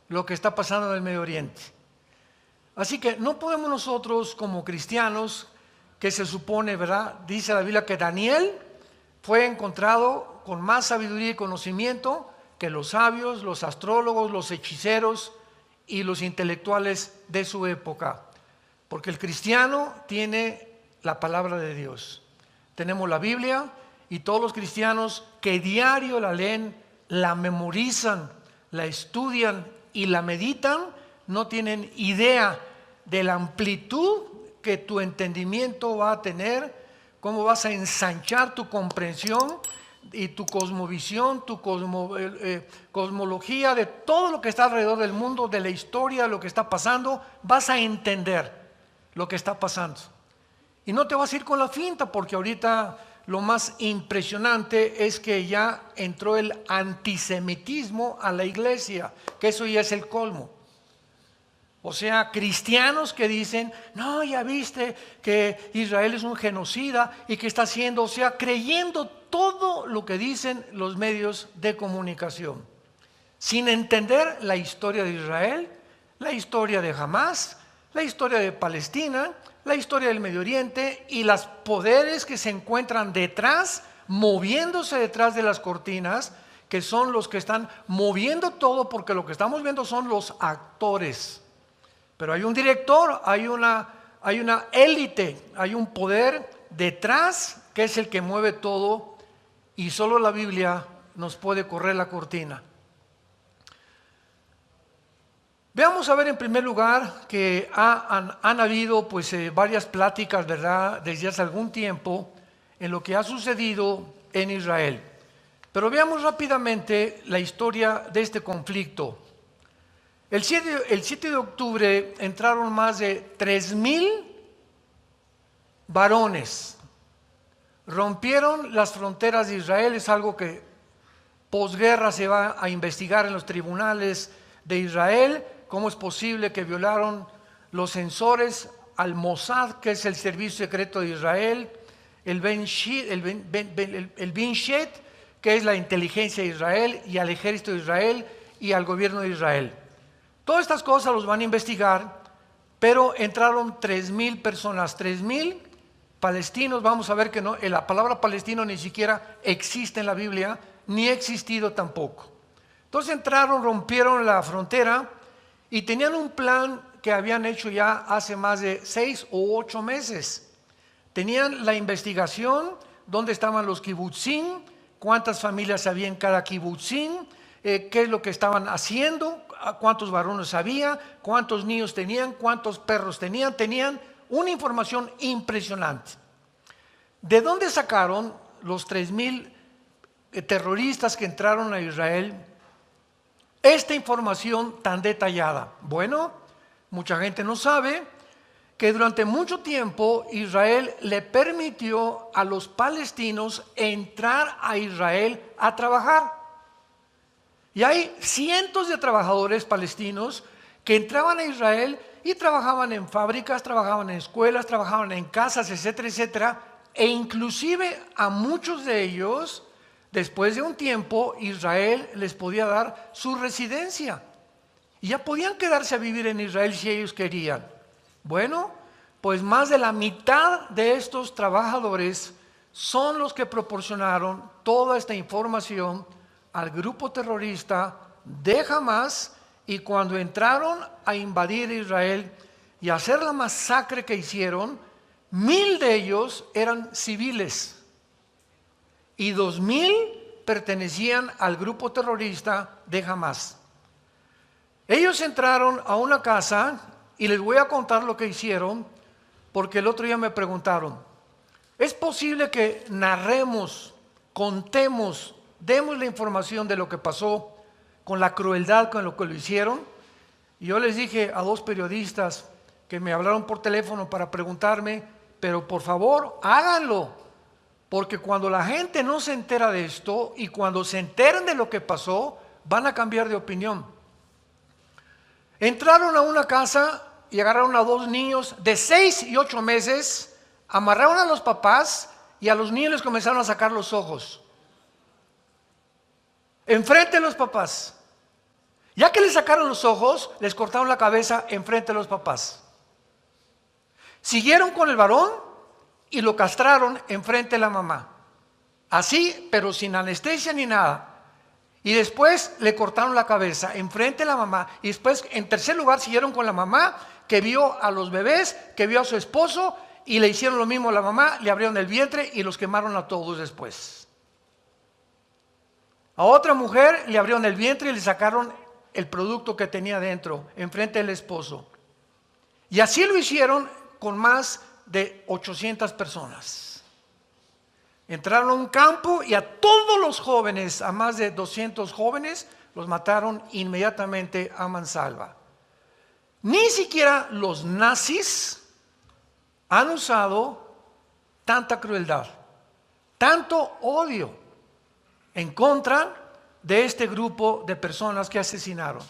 lo que está pasando en el Medio Oriente. Así que no podemos nosotros como cristianos, que se supone, ¿verdad? Dice la Biblia que Daniel fue encontrado con más sabiduría y conocimiento que los sabios, los astrólogos, los hechiceros y los intelectuales de su época. Porque el cristiano tiene la palabra de Dios. Tenemos la Biblia y todos los cristianos que diario la leen, la memorizan, la estudian y la meditan, no tienen idea de la amplitud que tu entendimiento va a tener, cómo vas a ensanchar tu comprensión y tu cosmovisión, tu cosmología de todo lo que está alrededor del mundo, de la historia, de lo que está pasando. Vas a entender lo que está pasando. Y no te vas a ir con la finta, porque ahorita lo más impresionante es que ya entró el antisemitismo a la iglesia, que eso ya es el colmo. O sea, cristianos que dicen, no, ya viste que Israel es un genocida y que está haciendo, o sea, creyendo todo lo que dicen los medios de comunicación, sin entender la historia de Israel, la historia de Hamás, la historia de Palestina, la historia del Medio Oriente y los poderes que se encuentran detrás, moviéndose detrás de las cortinas, que son los que están moviendo todo, porque lo que estamos viendo son los actores. Pero hay un director, hay una élite, hay un poder detrás que es el que mueve todo, y solo la Biblia nos puede correr la cortina. Veamos a ver en primer lugar que han habido varias pláticas, ¿verdad?, desde hace algún tiempo en lo que ha sucedido en Israel. Pero veamos rápidamente la historia de este conflicto. El 7 de octubre entraron más de 3,000 varones. Rompieron las fronteras de Israel. Es algo que posguerra se va a investigar en los tribunales de Israel. ¿Cómo es posible que violaron los censores al Mossad, que es el servicio secreto de Israel, el Binshet, que es la inteligencia de Israel, y al ejército de Israel y al gobierno de Israel? Todas estas cosas los van a investigar, pero entraron 3,000 personas, 3,000 palestinos. Vamos a ver que no, la palabra palestino ni siquiera existe en la Biblia, ni ha existido tampoco. Entonces entraron, rompieron la frontera y tenían un plan que habían hecho ya hace más de 6 o 8 meses. Tenían la investigación, dónde estaban los kibutzim, cuántas familias había en cada kibutzim, qué es lo que estaban haciendo, cuántos varones había, cuántos niños tenían, cuántos perros tenían. Tenían una información impresionante. ¿De dónde sacaron los 3,000 terroristas que entraron a Israel esta información tan detallada? Bueno, mucha gente no sabe que durante mucho tiempo Israel le permitió a los palestinos entrar a Israel a trabajar. Y hay cientos de trabajadores palestinos que entraban a Israel y trabajaban en fábricas, trabajaban en escuelas, trabajaban en casas, etcétera, etcétera. E inclusive a muchos de ellos, después de un tiempo, Israel les podía dar su residencia. Y ya podían quedarse a vivir en Israel si ellos querían. Bueno, pues más de la mitad de estos trabajadores son los que proporcionaron toda esta información al grupo terrorista de Hamás, y cuando entraron a invadir Israel y a hacer la masacre que hicieron, 1,000 de ellos eran civiles y 2,000 pertenecían al grupo terrorista de Hamás. Ellos entraron a una casa y les voy a contar lo que hicieron, porque el otro día me preguntaron, ¿es posible que narremos, contemos, demos la información de lo que pasó con la crueldad con lo que lo hicieron? Y yo les dije a 2 periodistas que me hablaron por teléfono para preguntarme, pero por favor háganlo, porque cuando la gente no se entera de esto y cuando se enteren de lo que pasó, van a cambiar de opinión. Entraron a una casa y agarraron a 2 niños de 6 y 8 meses, amarraron a los papás y a los niños les comenzaron a sacar los ojos. Enfrente de los papás. Ya que les sacaron los ojos, les cortaron la cabeza enfrente de los papás. Siguieron con el varón y lo castraron enfrente de la mamá. Así, pero sin anestesia ni nada. Y después le cortaron la cabeza enfrente de la mamá. Y después, en tercer lugar, siguieron con la mamá, que vio a los bebés, que vio a su esposo, y le hicieron lo mismo a la mamá, le abrieron el vientre y los quemaron a todos después. A otra mujer le abrieron el vientre y le sacaron el producto que tenía dentro, enfrente del esposo. Y así lo hicieron con más de 800 personas. Entraron a un campo y a todos los jóvenes, a más de 200 jóvenes, los mataron inmediatamente a mansalva. Ni siquiera los nazis han usado tanta crueldad, tanto odio en contra de este grupo de personas que asesinaron.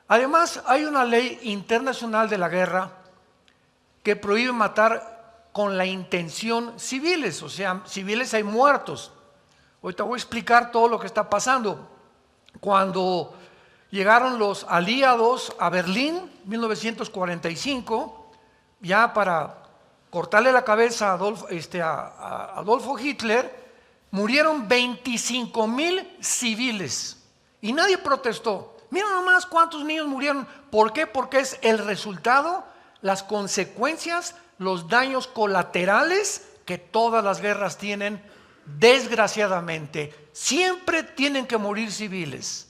Además, hay una ley internacional de la guerra que prohíbe matar con la intención civiles, o sea, civiles hay muertos. Ahorita voy a explicar todo lo que está pasando. Cuando llegaron los aliados a Berlín, 1945, ya para cortarle la cabeza a Adolfo Hitler, murieron 25,000 civiles y nadie protestó. Miren nomás cuántos niños murieron. ¿Por qué? Porque es el resultado, las consecuencias, los daños colaterales que todas las guerras tienen, desgraciadamente. Siempre tienen que morir civiles.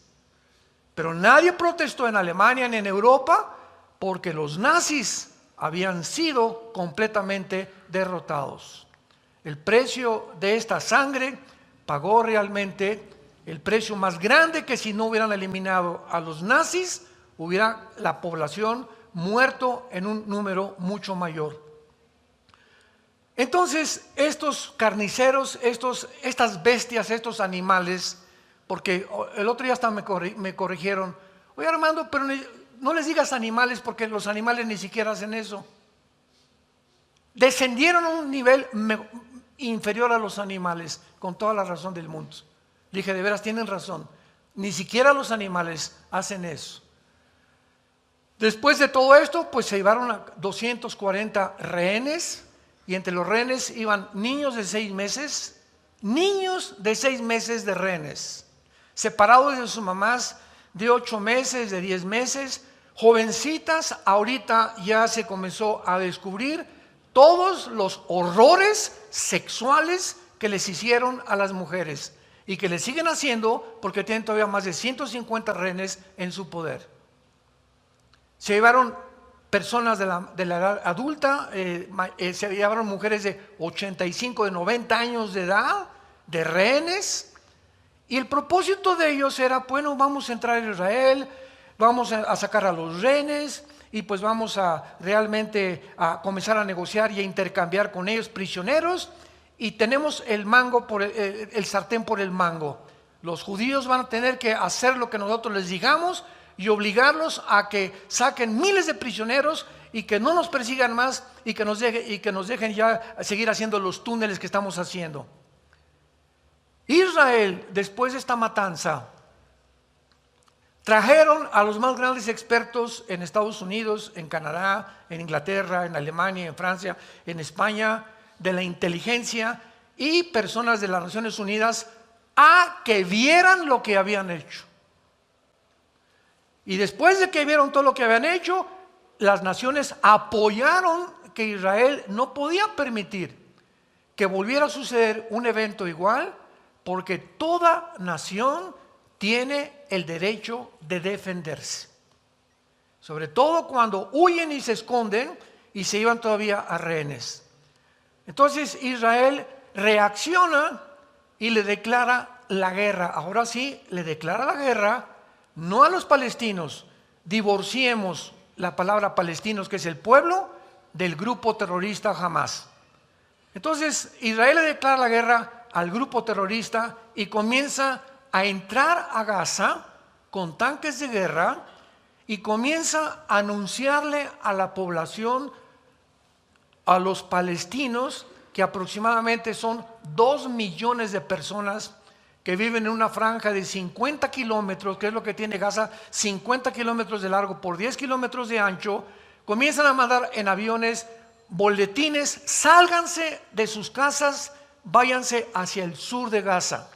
Pero nadie protestó en Alemania ni en Europa porque los nazis habían sido completamente derrotados. El precio de esta sangre pagó realmente el precio más grande, que si no hubieran eliminado a los nazis, hubiera la población muerto en un número mucho mayor. Entonces, estos carniceros, estas bestias, estos animales, porque el otro día hasta me corrigieron, oye Armando, pero no les digas animales porque los animales ni siquiera hacen eso. Descendieron a un nivel inferior a los animales, con toda la razón del mundo. Dije, de veras tienen razón, ni siquiera los animales hacen eso. Después de todo esto, pues se llevaron a 240 rehenes, y entre los rehenes iban niños de 6 meses, de rehenes, separados de sus mamás de 8 meses, de 10 meses, jovencitas. Ahorita ya se comenzó a descubrir todos los horrores sexuales que les hicieron a las mujeres y que les siguen haciendo porque tienen todavía más de 150 rehenes en su poder. Se llevaron personas de la edad adulta, se llevaron mujeres de 85, de 90 años de edad, de rehenes, y el propósito de ellos era, bueno, vamos a entrar a Israel, vamos a sacar a los rehenes, y pues vamos a realmente a comenzar a negociar y a intercambiar con ellos prisioneros, y tenemos el mango el sartén por el mango. Los judíos van a tener que hacer lo que nosotros les digamos y obligarlos a que saquen miles de prisioneros y que no nos persigan más y que nos dejen ya seguir haciendo los túneles que estamos haciendo. Israel, después de esta matanza, trajeron a los más grandes expertos en Estados Unidos, en Canadá, en Inglaterra, en Alemania, en Francia, en España, de la inteligencia y personas de las Naciones Unidas a que vieran lo que habían hecho. Y después de que vieron todo lo que habían hecho, las naciones apoyaron que Israel no podía permitir que volviera a suceder un evento igual, porque toda nación tiene el derecho de defenderse. Sobre todo cuando huyen y se esconden y se llevan todavía a rehenes. Entonces Israel reacciona y le declara la guerra. Ahora sí, le declara la guerra no a los palestinos. Divorciemos la palabra palestinos, que es el pueblo, del grupo terrorista Hamas. Entonces Israel le declara la guerra al grupo terrorista y comienza a entrar a Gaza con tanques de guerra y comienza a anunciarle a la población, a los palestinos, que aproximadamente son 2 millones de personas que viven en una franja de 50 kilómetros, que es lo que tiene Gaza, 50 kilómetros de largo por 10 kilómetros de ancho, comienzan a mandar en aviones boletines: sálganse de sus casas, váyanse hacia el sur de Gaza.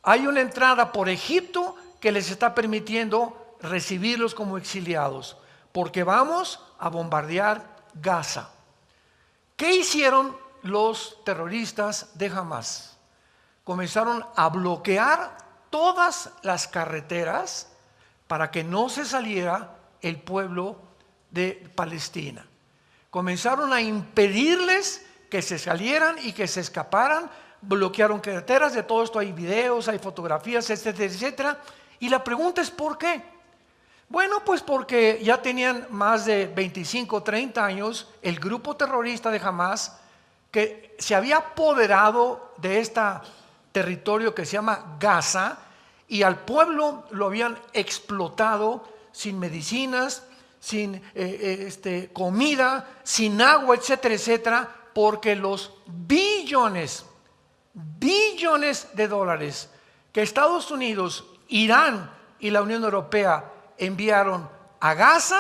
Hay una entrada por Egipto que les está permitiendo recibirlos como exiliados, porque vamos a bombardear Gaza. ¿Qué hicieron los terroristas de Hamás? Comenzaron a bloquear todas las carreteras para que no se saliera el pueblo de Palestina. Comenzaron a impedirles que se salieran y que se escaparan. Bloquearon carreteras. De todo esto hay videos, hay fotografías, etcétera, etcétera. Y la pregunta es ¿por qué? Bueno, pues porque ya tenían más de 25, 30 años el grupo terrorista de Hamás, que se había apoderado de este territorio que se llama Gaza, y al pueblo lo habían explotado sin medicinas, sin comida, sin agua, etcétera, etcétera, porque los billones de dólares que Estados Unidos, Irán y la Unión Europea enviaron a Gaza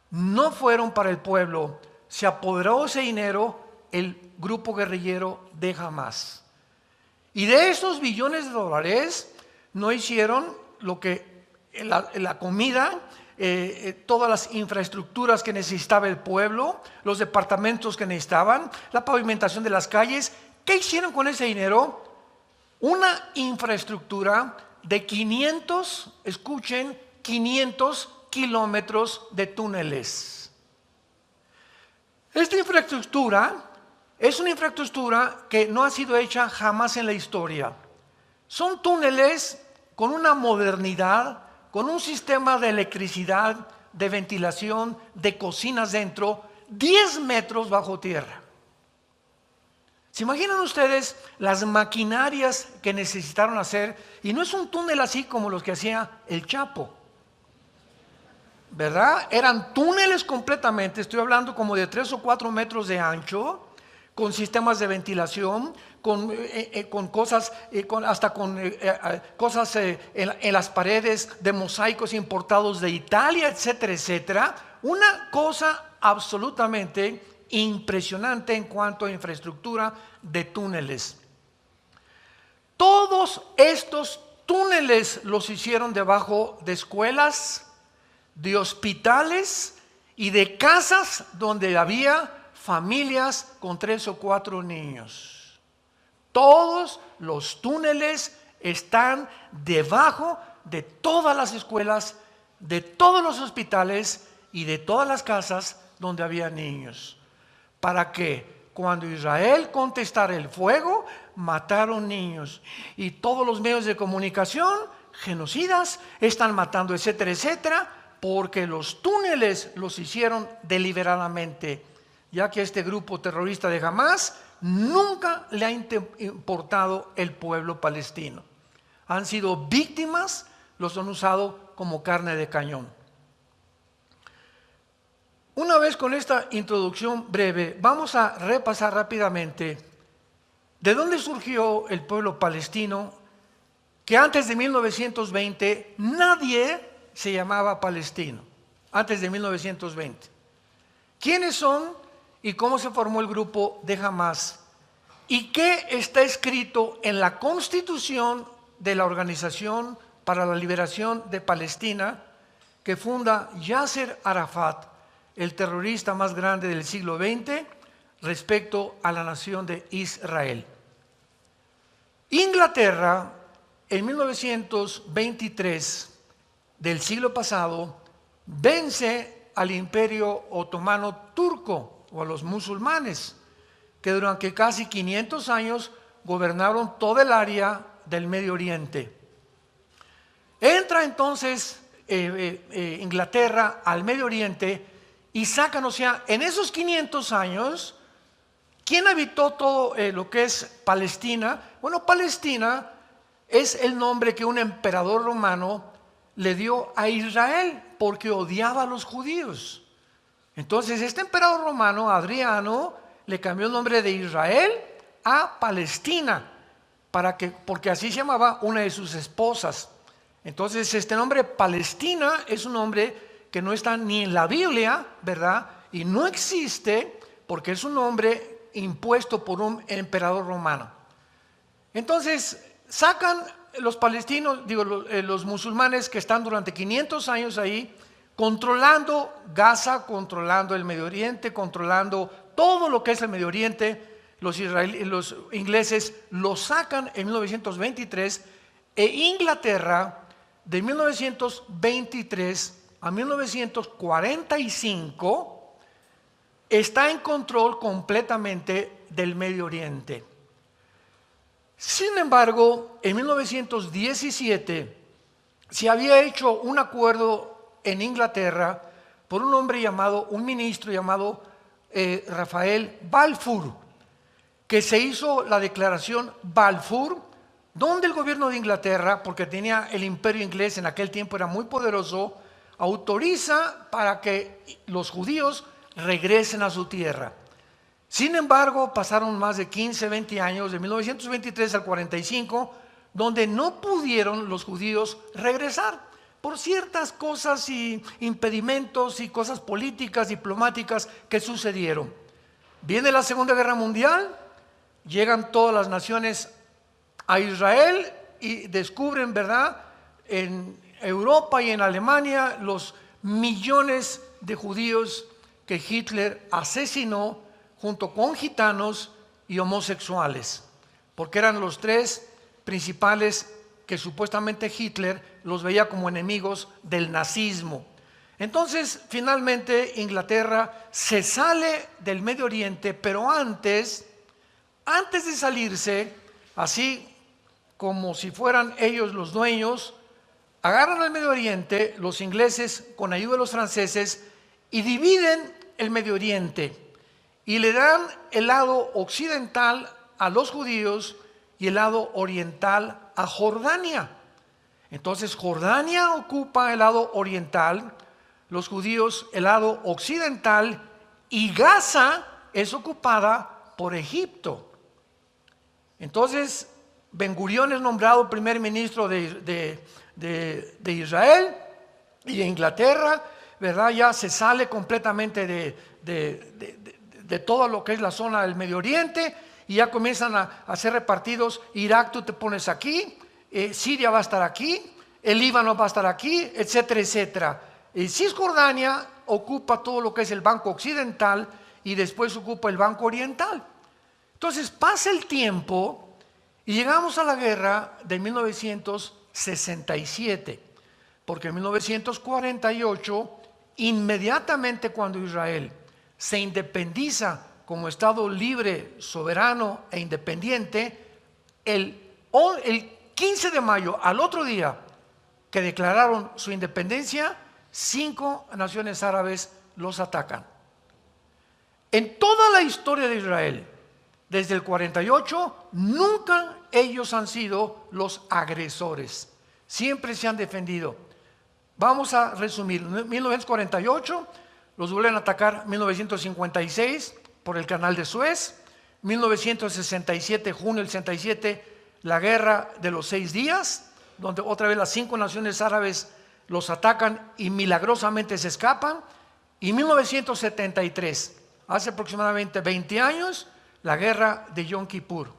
no fueron para el pueblo. Se apoderó ese dinero el grupo guerrillero de Hamás. Y de esos billones de dólares no hicieron lo que la comida, todas las infraestructuras que necesitaba el pueblo, los departamentos que necesitaban, la pavimentación de las calles. ¿Qué hicieron con ese dinero? Una infraestructura de 500, escuchen, 500 kilómetros de túneles. Esta infraestructura es una infraestructura que no ha sido hecha jamás en la historia. Son túneles con una modernidad, con un sistema de electricidad, de ventilación, de cocinas dentro, 10 metros bajo tierra. ¿Se imaginan ustedes las maquinarias que necesitaron hacer? Y no es un túnel así como los que hacía el Chapo, ¿verdad? Eran túneles completamente, estoy hablando como de 3 o 4 metros de ancho, con sistemas de ventilación, con cosas, hasta con cosas en las paredes de mosaicos importados de Italia, etcétera, etcétera. Una cosa absolutamente impresionante en cuanto a infraestructura de túneles. Todos estos túneles los hicieron debajo de escuelas, de hospitales y de casas donde había familias con 3 o 4 niños. Todos los túneles están debajo de todas las escuelas, de todos los hospitales y de todas las casas donde había niños. Para que cuando Israel contestara el fuego, mataron niños. Y todos los medios de comunicación, genocidas, están matando, etcétera, etcétera, porque los túneles los hicieron deliberadamente, ya que este grupo terrorista de Hamás nunca le ha importado el pueblo palestino. Han sido víctimas, los han usado como carne de cañón. Una vez con esta introducción breve, vamos a repasar rápidamente de dónde surgió el pueblo palestino, que antes de 1920 nadie se llamaba palestino, antes de 1920. ¿Quiénes son y cómo se formó el grupo de Hamás? ¿Y qué está escrito en la Constitución de la Organización para la Liberación de Palestina que funda Yasser Arafat, el terrorista más grande del siglo XX, respecto a la nación de Israel? Inglaterra, en 1923 del siglo pasado, vence al Imperio Otomano Turco o a los musulmanes, que durante casi 500 años gobernaron toda el área del Medio Oriente. Entra entonces Inglaterra al Medio Oriente y sacan, o sea, en esos 500 años, ¿quién habitó todo lo que es Palestina? Bueno, Palestina es el nombre que un emperador romano le dio a Israel porque odiaba a los judíos. Entonces este emperador romano, Adriano, le cambió el nombre de Israel a Palestina porque así se llamaba una de sus esposas. Entonces este nombre Palestina es un nombre que no está ni en la Biblia, ¿verdad? Y no existe porque es un nombre impuesto por un emperador romano. Entonces sacan los palestinos, los musulmanes que están durante 500 años ahí, controlando Gaza, controlando el Medio Oriente, controlando todo lo que es el Medio Oriente. Los ingleses lo sacan en 1923 e Inglaterra de 1923 a 1945 está en control completamente del Medio Oriente. Sin embargo, en 1917 se había hecho un acuerdo en Inglaterra por un ministro llamado Rafael Balfour, que se hizo la declaración Balfour, donde el gobierno de Inglaterra, porque tenía el imperio inglés en aquel tiempo, era muy poderoso, autoriza para que los judíos regresen a su tierra. Sin embargo, pasaron más de 15, 20 años, de 1923 al 45, donde no pudieron los judíos regresar por ciertas cosas y impedimentos y cosas políticas, diplomáticas que sucedieron. Viene la Segunda Guerra Mundial, llegan todas las naciones a Israel y descubren, ¿verdad?, en Europa y en Alemania los millones de judíos que Hitler asesinó junto con gitanos y homosexuales, porque eran los tres principales que supuestamente Hitler los veía como enemigos del nazismo. Entonces, finalmente, Inglaterra se sale del Medio Oriente, pero antes de salirse, así como si fueran ellos los dueños, agarran el Medio Oriente, los ingleses con ayuda de los franceses, y dividen el Medio Oriente y le dan el lado occidental a los judíos y el lado oriental a Jordania. Entonces Jordania ocupa el lado oriental, los judíos el lado occidental, y Gaza es ocupada por Egipto. Entonces Ben Gurión es nombrado primer ministro de Israel, y Inglaterra, ¿verdad?, ya se sale completamente de todo lo que es la zona del Medio Oriente, y ya comienzan a ser repartidos. Irak tú te pones aquí, Siria va a estar aquí, el Líbano va a estar aquí, etcétera, etcétera. Cisjordania ocupa todo lo que es el banco occidental y después ocupa el banco oriental. Entonces pasa el tiempo y llegamos a la guerra de 1967, porque en 1948, inmediatamente cuando Israel se independiza como Estado libre, soberano e independiente, el 15 de mayo, al otro día que declararon su independencia, 5 naciones árabes los atacan. En toda la historia de Israel, desde el 48, nunca ellos han sido los agresores, siempre se han defendido. Vamos a resumir. 1948 los vuelven a atacar, 1956 por el canal de Suez, 1967, junio del 67, la guerra de los 6 días, donde otra vez las 5 naciones árabes los atacan y milagrosamente se escapan, y 1973, hace aproximadamente 20 años, la guerra de Yom Kippur.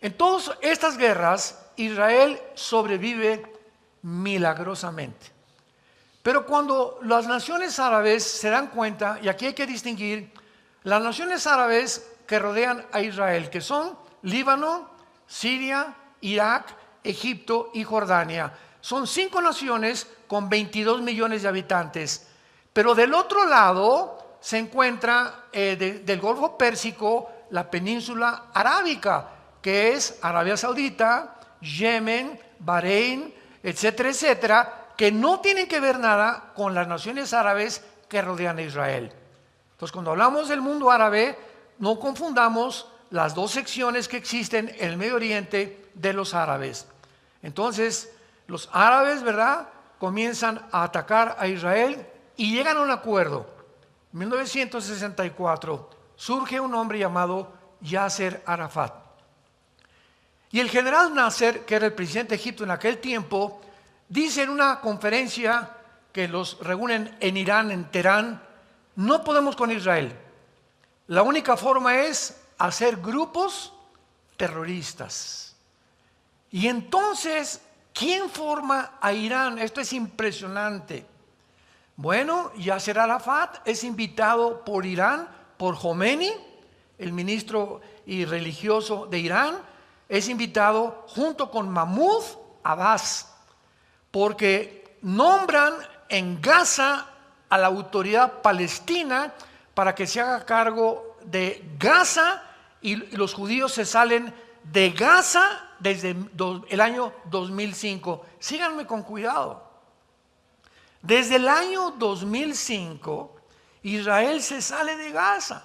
En todas estas guerras, Israel sobrevive milagrosamente. Pero cuando las naciones árabes se dan cuenta, y aquí hay que distinguir, las naciones árabes que rodean a Israel, que son Líbano, Siria, Irak, Egipto y Jordania, son 5 naciones con 22 millones de habitantes. Pero del otro lado se encuentra del Golfo Pérsico la península arábica, que es Arabia Saudita, Yemen, Bahrein, etcétera, etcétera, que no tienen que ver nada con las naciones árabes que rodean a Israel. Entonces, cuando hablamos del mundo árabe, no confundamos las dos secciones que existen en el Medio Oriente de los árabes. Entonces, los árabes, ¿verdad?, comienzan a atacar a Israel y llegan a un acuerdo. En 1964 surge un hombre llamado Yasser Arafat. Y el general Nasser, que era el presidente de Egipto en aquel tiempo, dice en una conferencia que los reúnen en Irán, en Teherán: no podemos con Israel. La única forma es hacer grupos terroristas. Y entonces, ¿quién forma a Irán? Esto es impresionante. Bueno, Yasser Arafat es invitado por Irán, por Khomeini, el ministro y religioso de Irán, es invitado junto con Mahmoud Abbas, porque nombran en Gaza a la autoridad palestina para que se haga cargo de Gaza, y los judíos se salen de Gaza desde el año 2005. Síganme con cuidado. Desde el año 2005, Israel se sale de Gaza.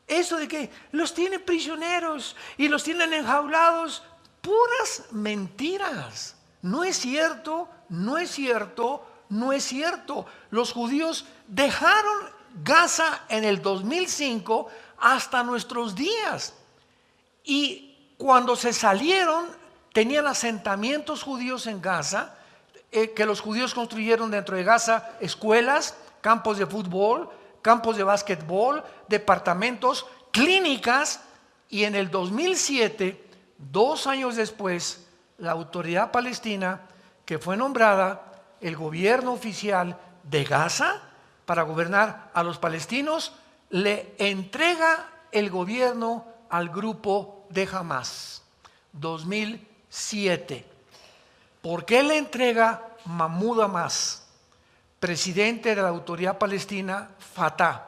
Eso de que los tiene prisioneros y los tienen enjaulados, puras mentiras. No es cierto, no es cierto, no es cierto. Los judíos dejaron Gaza en el 2005 hasta nuestros días. Y cuando se salieron, tenían asentamientos judíos en Gaza, que los judíos construyeron dentro de Gaza escuelas, campos de fútbol, campos de básquetbol, departamentos, clínicas. Y en el 2007, 2 años después, la autoridad palestina, que fue nombrada el gobierno oficial de Gaza para gobernar a los palestinos, le entrega el gobierno al grupo de Hamas. 2007. ¿Por qué le entrega Mahmoud Abbas, presidente de la autoridad palestina, Fatah,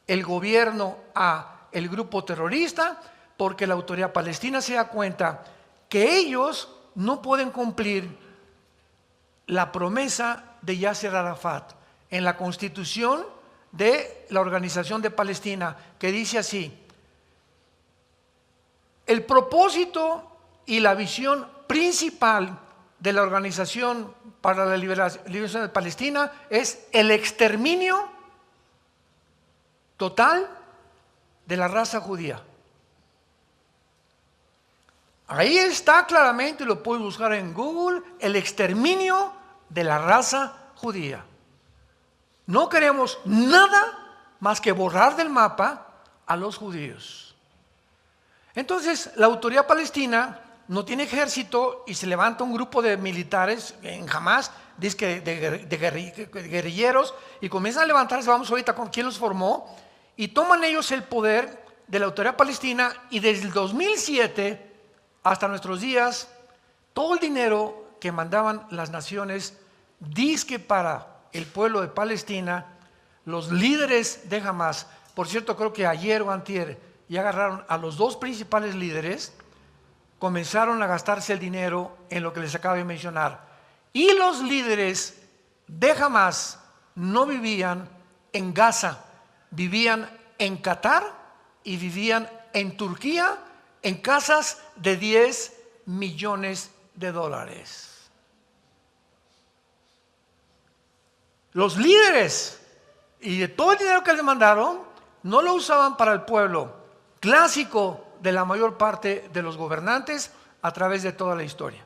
el gobierno a el grupo terrorista? Porque la autoridad palestina se da cuenta que ellos no pueden cumplir la promesa de Yasser Arafat en la constitución de la Organización de Palestina, que dice así: el propósito y la visión principal de la Organización para la Liberación de Palestina es el exterminio total de la raza judía. Ahí está claramente, lo puedes buscar en Google, el exterminio de la raza judía. No queremos nada más que borrar del mapa a los judíos. Entonces, la autoridad palestina no tiene ejército y se levanta un grupo de militares en Hamas, dice que de guerrilleros, y comienzan a levantarse. Vamos ahorita con quién los formó, y toman ellos el poder de la autoridad palestina. Y desde el 2007 hasta nuestros días, todo el dinero que mandaban las naciones dizque para el pueblo de Palestina, los líderes de Hamas, por cierto, creo que ayer o antier ya agarraron a los 2 principales líderes, comenzaron a gastarse el dinero en lo que les acabo de mencionar. Y los líderes de Hamas no vivían en Gaza, vivían en Qatar y vivían en Turquía, en casas de $10 millones. Los líderes y de todo el dinero que les mandaron no lo usaban para el pueblo, clásico de la mayor parte de los gobernantes a través de toda la historia.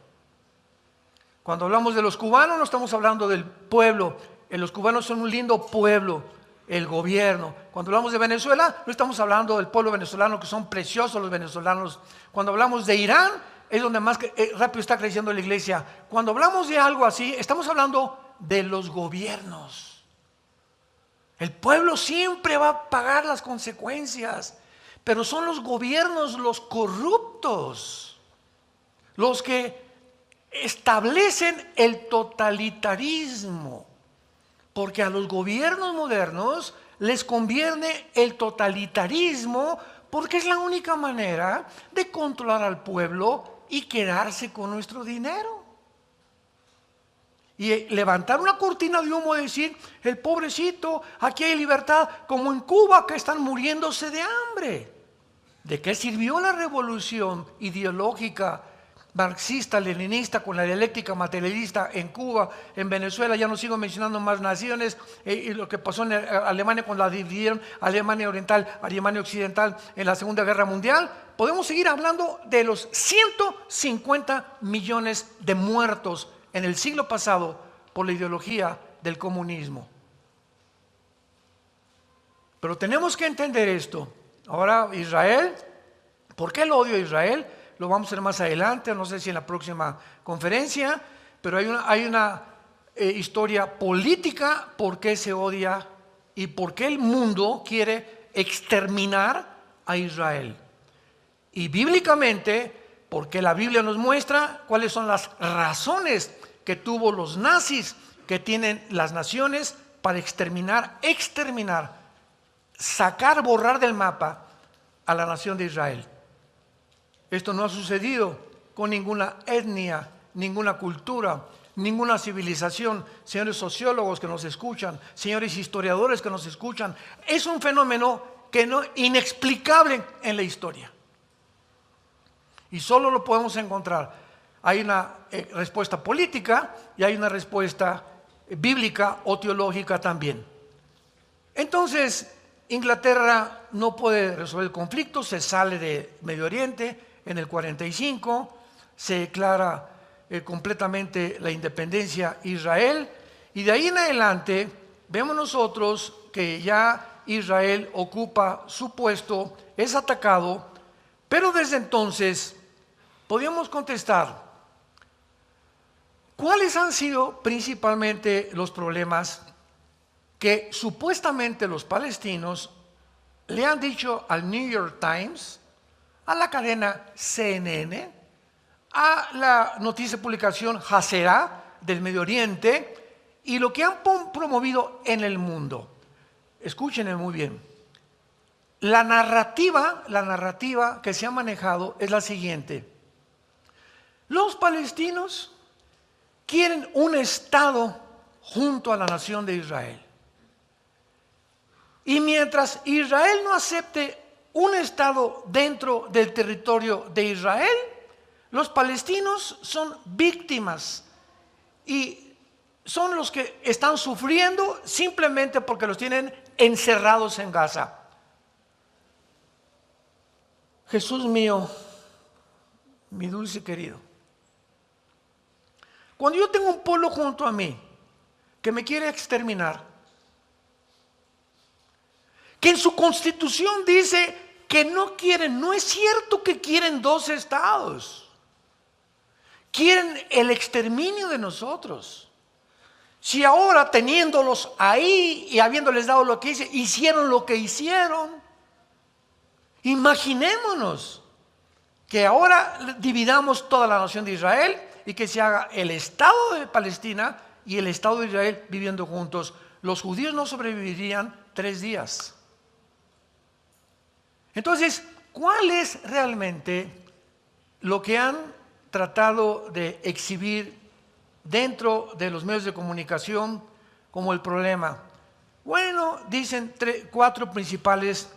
Cuando hablamos de los cubanos, no estamos hablando del pueblo. Los cubanos son un lindo pueblo, el gobierno. Cuando hablamos de Venezuela, no estamos hablando del pueblo venezolano, que son preciosos los venezolanos. Cuando hablamos de Irán, es donde más rápido está creciendo la iglesia. Cuando hablamos de algo así, estamos hablando de los gobiernos. El pueblo siempre va a pagar las consecuencias, pero son los gobiernos los corruptos, los que establecen el totalitarismo, porque a los gobiernos modernos les conviene el totalitarismo, porque es la única manera de controlar al pueblo y quedarse con nuestro dinero. Y levantar una cortina de humo y decir: el pobrecito, aquí hay libertad, como en Cuba, que están muriéndose de hambre. ¿De qué sirvió la revolución ideológica marxista, leninista, con la dialéctica materialista en Cuba, en Venezuela, ya no sigo mencionando más naciones, y lo que pasó en Alemania cuando la dividieron, Alemania Oriental, Alemania Occidental en la Segunda Guerra Mundial. Podemos seguir hablando de los 150 millones de muertos en el siglo pasado por la ideología del comunismo. Pero tenemos que entender esto. Ahora Israel, ¿por qué el odio a Israel? Lo vamos a ver más adelante, no sé si en la próxima conferencia, pero hay una historia política por qué se odia y por qué el mundo quiere exterminar a Israel. Y bíblicamente, porque la Biblia nos muestra cuáles son las razones que tuvo los nazis, que tienen las naciones para exterminar, sacar, borrar del mapa a la nación de Israel. Esto no ha sucedido con ninguna etnia, ninguna cultura, ninguna civilización. Señores sociólogos que nos escuchan, señores historiadores que nos escuchan, es un fenómeno inexplicable en la historia. Y solo lo podemos encontrar. Hay una respuesta política y hay una respuesta bíblica o teológica también. Entonces, Inglaterra no puede resolver el conflicto, se sale de Medio Oriente en el 45, se declara completamente la independencia Israel, y de ahí en adelante vemos nosotros que ya Israel ocupa su puesto, es atacado, pero desde entonces podríamos contestar cuáles han sido principalmente los problemas que supuestamente los palestinos le han dicho al New York Times, a la cadena CNN, a la noticia de publicación Haaretz del Medio Oriente y lo que han promovido en el mundo. Escúchenme muy bien. La narrativa que se ha manejado es la siguiente. Los palestinos quieren un Estado junto a la nación de Israel. Y mientras Israel no acepte un Estado dentro del territorio de Israel, los palestinos son víctimas y son los que están sufriendo simplemente porque los tienen encerrados en Gaza. Jesús mío, mi dulce querido, cuando yo tengo un pueblo junto a mí que me quiere exterminar, que en su constitución dice que no quieren, no es cierto que quieren dos estados, quieren el exterminio de nosotros. Si ahora teniéndolos ahí y habiéndoles dado lo que hicieron lo que hicieron, imaginémonos que ahora dividamos toda la nación de Israel y que se haga el Estado de Palestina y el Estado de Israel viviendo juntos. Los judíos no sobrevivirían 3 días. Entonces, ¿cuál es realmente lo que han tratado de exhibir dentro de los medios de comunicación como el problema? Bueno, dicen 4 principales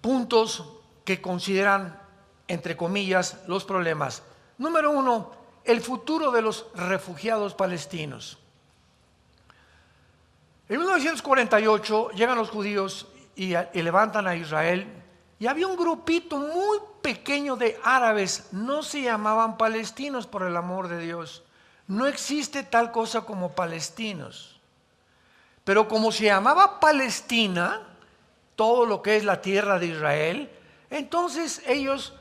puntos que consideran, entre comillas, los problemas. Número 1, el futuro de los refugiados palestinos. En 1948 llegan los judíos y levantan a Israel, y había un grupito muy pequeño de árabes, no se llamaban palestinos, por el amor de Dios, no existe tal cosa como palestinos, pero como se llamaba Palestina, todo lo que es la tierra de Israel, entonces ellos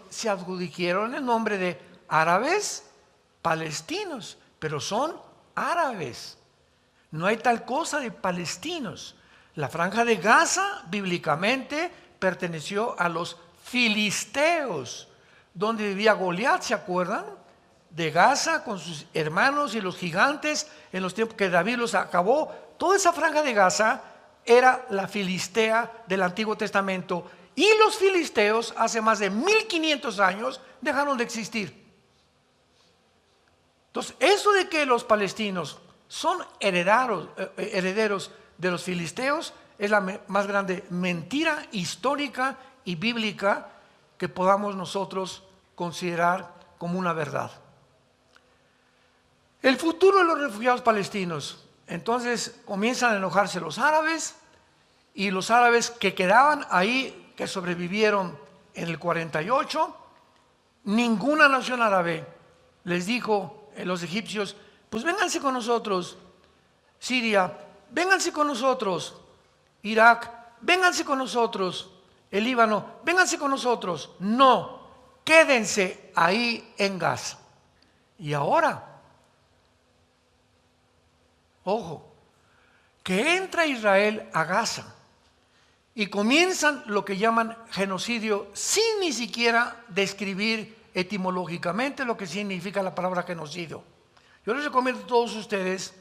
se adjudicaron el nombre de árabes palestinos, pero son árabes, no hay tal cosa de palestinos. La franja de Gaza, bíblicamente, perteneció a los filisteos, donde vivía Goliat, ¿se acuerdan? De Gaza con sus hermanos y los gigantes en los tiempos que David los acabó. Toda esa franja de Gaza era la filistea del Antiguo Testamento. Y los filisteos, hace más de 1500 años, dejaron de existir. Entonces, eso de que los palestinos son herederos de los filisteos es la más grande mentira histórica y bíblica que podamos nosotros considerar como una verdad. El futuro de los refugiados palestinos. Entonces comienzan a enojarse los árabes, y los árabes que quedaban ahí, que sobrevivieron en el 48, ninguna nación árabe les dijo a los egipcios: pues vénganse con nosotros. Siria, vénganse con nosotros. Irak, vénganse con nosotros. El Líbano, vénganse con nosotros. No, quédense ahí en Gaza. Y ahora, ojo, que entra Israel a Gaza y comienzan lo que llaman genocidio, sin ni siquiera describir etimológicamente lo que significa la palabra genocidio. Yo les recomiendo a todos ustedes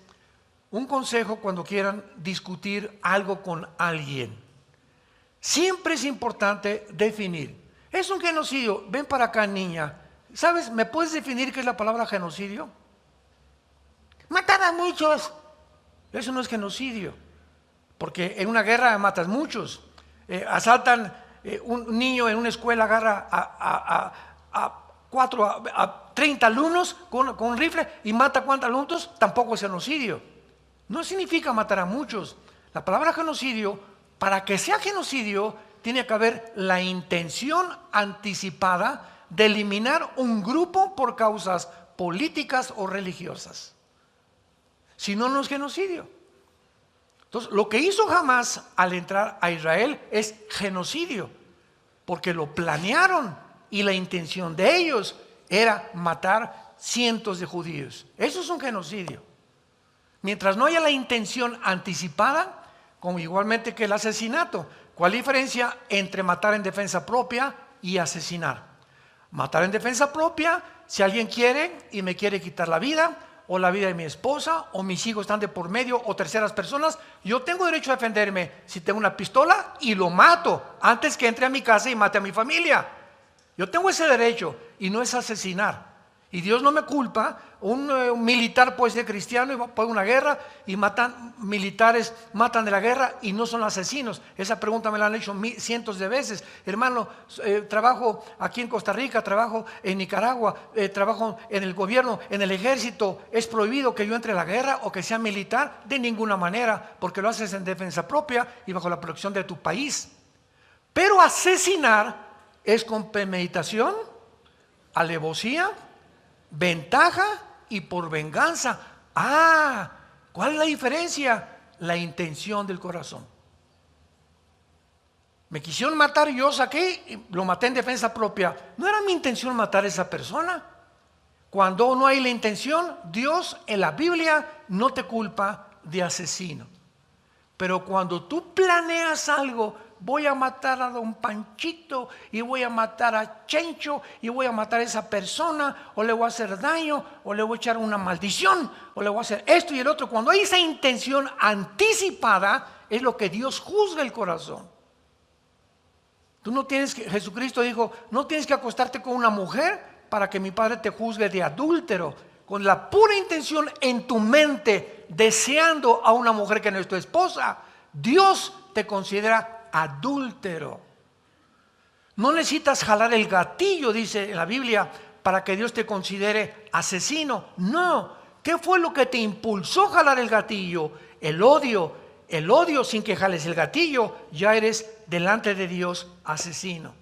un consejo cuando quieran discutir algo con alguien. Siempre es importante definir. Es un genocidio. Ven para acá, niña. ¿Sabes? ¿Me puedes definir qué es la palabra genocidio? Matar a muchos. Eso no es genocidio, porque en una guerra matas muchos. Asaltan un niño en una escuela, agarra a 30 alumnos con un rifle y mata ¿cuántos alumnos? Tampoco es genocidio. No significa matar a muchos. La palabra genocidio, para que sea genocidio, tiene que haber la intención anticipada de eliminar un grupo por causas políticas o religiosas. Si no, no es genocidio. Entonces, lo que hizo Hamás al entrar a Israel es genocidio, porque lo planearon y la intención de ellos era matar cientos de judíos. Eso es un genocidio. Mientras no haya la intención anticipada, como igualmente que el asesinato. ¿Cuál es la diferencia entre matar en defensa propia y asesinar? Matar en defensa propia, si alguien quiere y me quiere quitar la vida, o la vida de mi esposa, o mis hijos están de por medio, o terceras personas, yo tengo derecho a defenderme si tengo una pistola y lo mato antes que entre a mi casa y mate a mi familia. Yo tengo ese derecho y no es asesinar. Y Dios no me culpa. Un militar puede ser cristiano y va a una guerra y militares matan de la guerra y no son asesinos. Esa pregunta me la han hecho cientos de veces. Hermano, trabajo aquí en Costa Rica, trabajo en Nicaragua, trabajo en el gobierno, en el ejército. ¿Es prohibido que yo entre a la guerra o que sea militar? De ninguna manera, porque lo haces en defensa propia y bajo la protección de tu país. Pero asesinar es con premeditación, alevosía, ventaja y por venganza. ¿Cuál es la diferencia? La intención del corazón. Me quisieron matar y yo saqué y lo maté en defensa propia. No era mi intención matar a esa persona. Cuando no hay la intención, Dios en la Biblia no te culpa de asesino. Pero cuando tú planeas algo, voy a matar a don Panchito y voy a matar a Chencho y voy a matar a esa persona, o le voy a hacer daño, o le voy a echar una maldición, o le voy a hacer esto y el otro. Cuando hay esa intención anticipada, es lo que Dios juzga el corazón. Tú no tienes que, Jesucristo dijo, no tienes que acostarte con una mujer para que mi Padre te juzgue de adúltero. Con la pura intención en tu mente, deseando a una mujer que no es tu esposa, Dios te considera adúltero. No necesitas jalar el gatillo, dice en la Biblia, para que Dios te considere asesino. No. ¿Qué fue lo que te impulsó a jalar el gatillo? El odio. El odio, sin que jales el gatillo, ya eres delante de Dios asesino.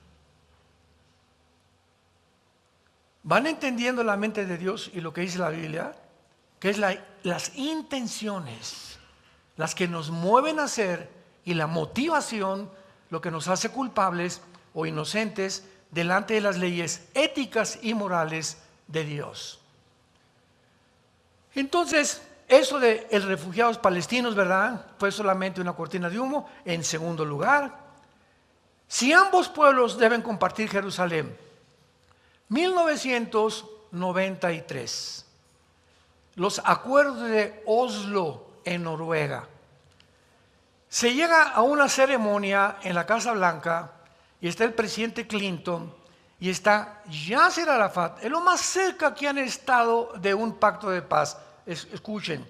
¿Van entendiendo la mente de Dios y lo que dice la Biblia? Que es las intenciones las que nos mueven a hacer, y la motivación lo que nos hace culpables o inocentes delante de las leyes éticas y morales de Dios. Entonces, eso de los refugiados palestinos, ¿verdad? Fue solamente una cortina de humo. En segundo lugar, si ambos pueblos deben compartir Jerusalén, 1993, los acuerdos de Oslo en Noruega. Se llega a una ceremonia en la Casa Blanca y está el presidente Clinton y está Yasser Arafat, es lo más cerca que han estado de un pacto de paz. Escuchen,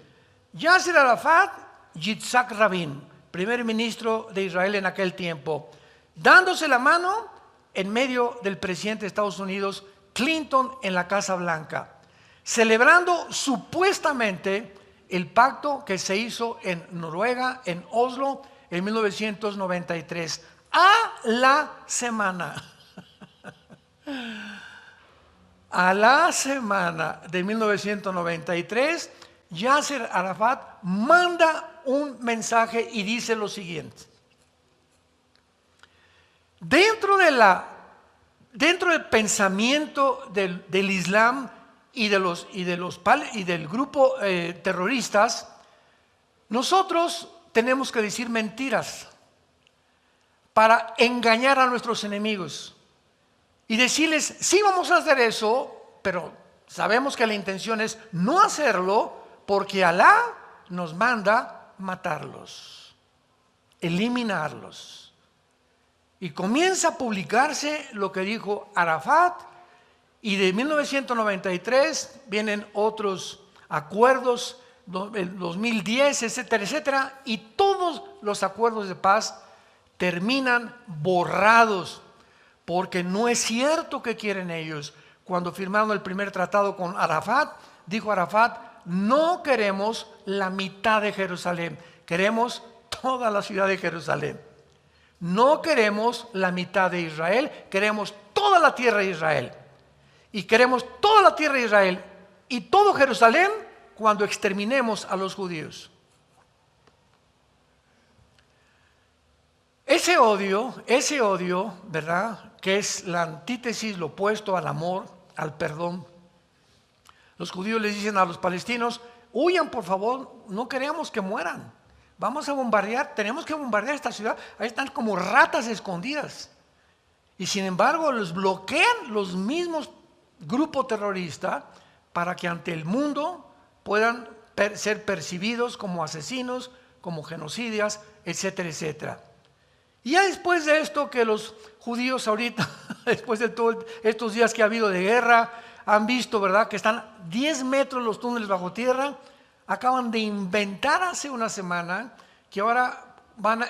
Yasser Arafat, Yitzhak Rabin, primer ministro de Israel en aquel tiempo, dándose la mano en medio del presidente de Estados Unidos, Clinton en la Casa Blanca, celebrando supuestamente el pacto que se hizo en Noruega, en Oslo, en 1993. A la semana de 1993, Yasser Arafat manda un mensaje y dice lo siguiente: dentro del pensamiento del Islam y del grupo terroristas, nosotros tenemos que decir mentiras para engañar a nuestros enemigos y decirles, sí vamos a hacer eso, pero sabemos que la intención es no hacerlo porque Alá nos manda matarlos, eliminarlos. Y comienza a publicarse lo que dijo Arafat, y de 1993 vienen otros acuerdos, el 2010, etcétera, etcétera, y todos los acuerdos de paz terminan borrados, porque no es cierto que quieren ellos. Cuando firmaron el primer tratado con Arafat, dijo Arafat, no queremos la mitad de Jerusalén, queremos toda la ciudad de Jerusalén. No queremos la mitad de Israel, queremos toda la tierra de Israel. Y queremos toda la tierra de Israel y todo Jerusalén cuando exterminemos a los judíos. Ese odio, ¿verdad? Que es la antítesis, lo opuesto al amor, al perdón. Los judíos les dicen a los palestinos, huyan por favor, no queremos que mueran. Vamos a bombardear, tenemos que bombardear esta ciudad. Ahí están como ratas escondidas. Y sin embargo los bloquean los mismos grupos terroristas para que ante el mundo puedan ser percibidos como asesinos, como genocidas, etcétera, etcétera. Y ya después de esto que los judíos ahorita, después de todos estos días que ha habido de guerra, han visto, ¿verdad?, que están 10 metros los túneles bajo tierra. Acaban de inventar hace una semana que ahora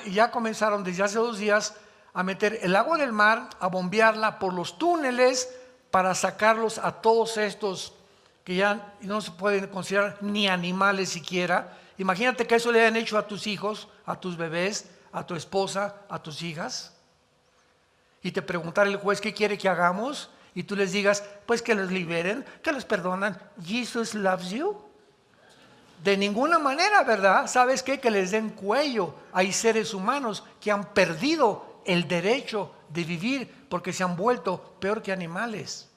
ya comenzaron desde hace 2 días a meter el agua del mar, a bombearla por los túneles para sacarlos a todos estos que ya no se pueden considerar ni animales siquiera. Imagínate que eso le hayan hecho a tus hijos, a tus bebés, a tu esposa, a tus hijas. Y te preguntara el juez qué quiere que hagamos y tú les digas, pues que los liberen, que los perdonan. Jesus loves you. De ninguna manera, ¿verdad? ¿Sabes qué? Que les den cuello. Hay seres humanos que han perdido el derecho de vivir porque se han vuelto peor que animales.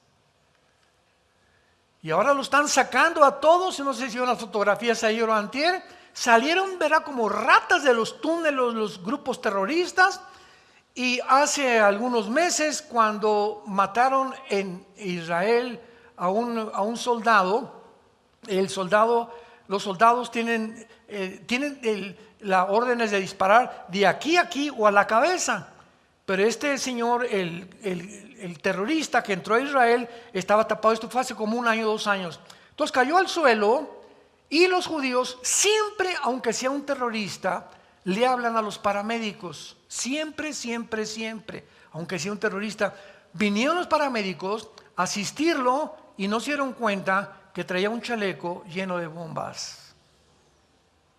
Y ahora lo están sacando a todos. No sé si vieron las fotografías ayer o antier. Salieron, verá, como ratas de los túneles los grupos terroristas. Y hace algunos meses, cuando mataron en Israel a un soldado, los soldados tienen las órdenes de disparar de aquí a aquí o a la cabeza. Pero este señor, el terrorista que entró a Israel, estaba tapado. Esto fue hace como 1 año, 2 años. Entonces cayó al suelo y los judíos siempre, aunque sea un terrorista, le hablan a los paramédicos. Siempre, siempre, siempre. Aunque sea un terrorista, vinieron los paramédicos a asistirlo y no se dieron cuenta que traía un chaleco lleno de bombas.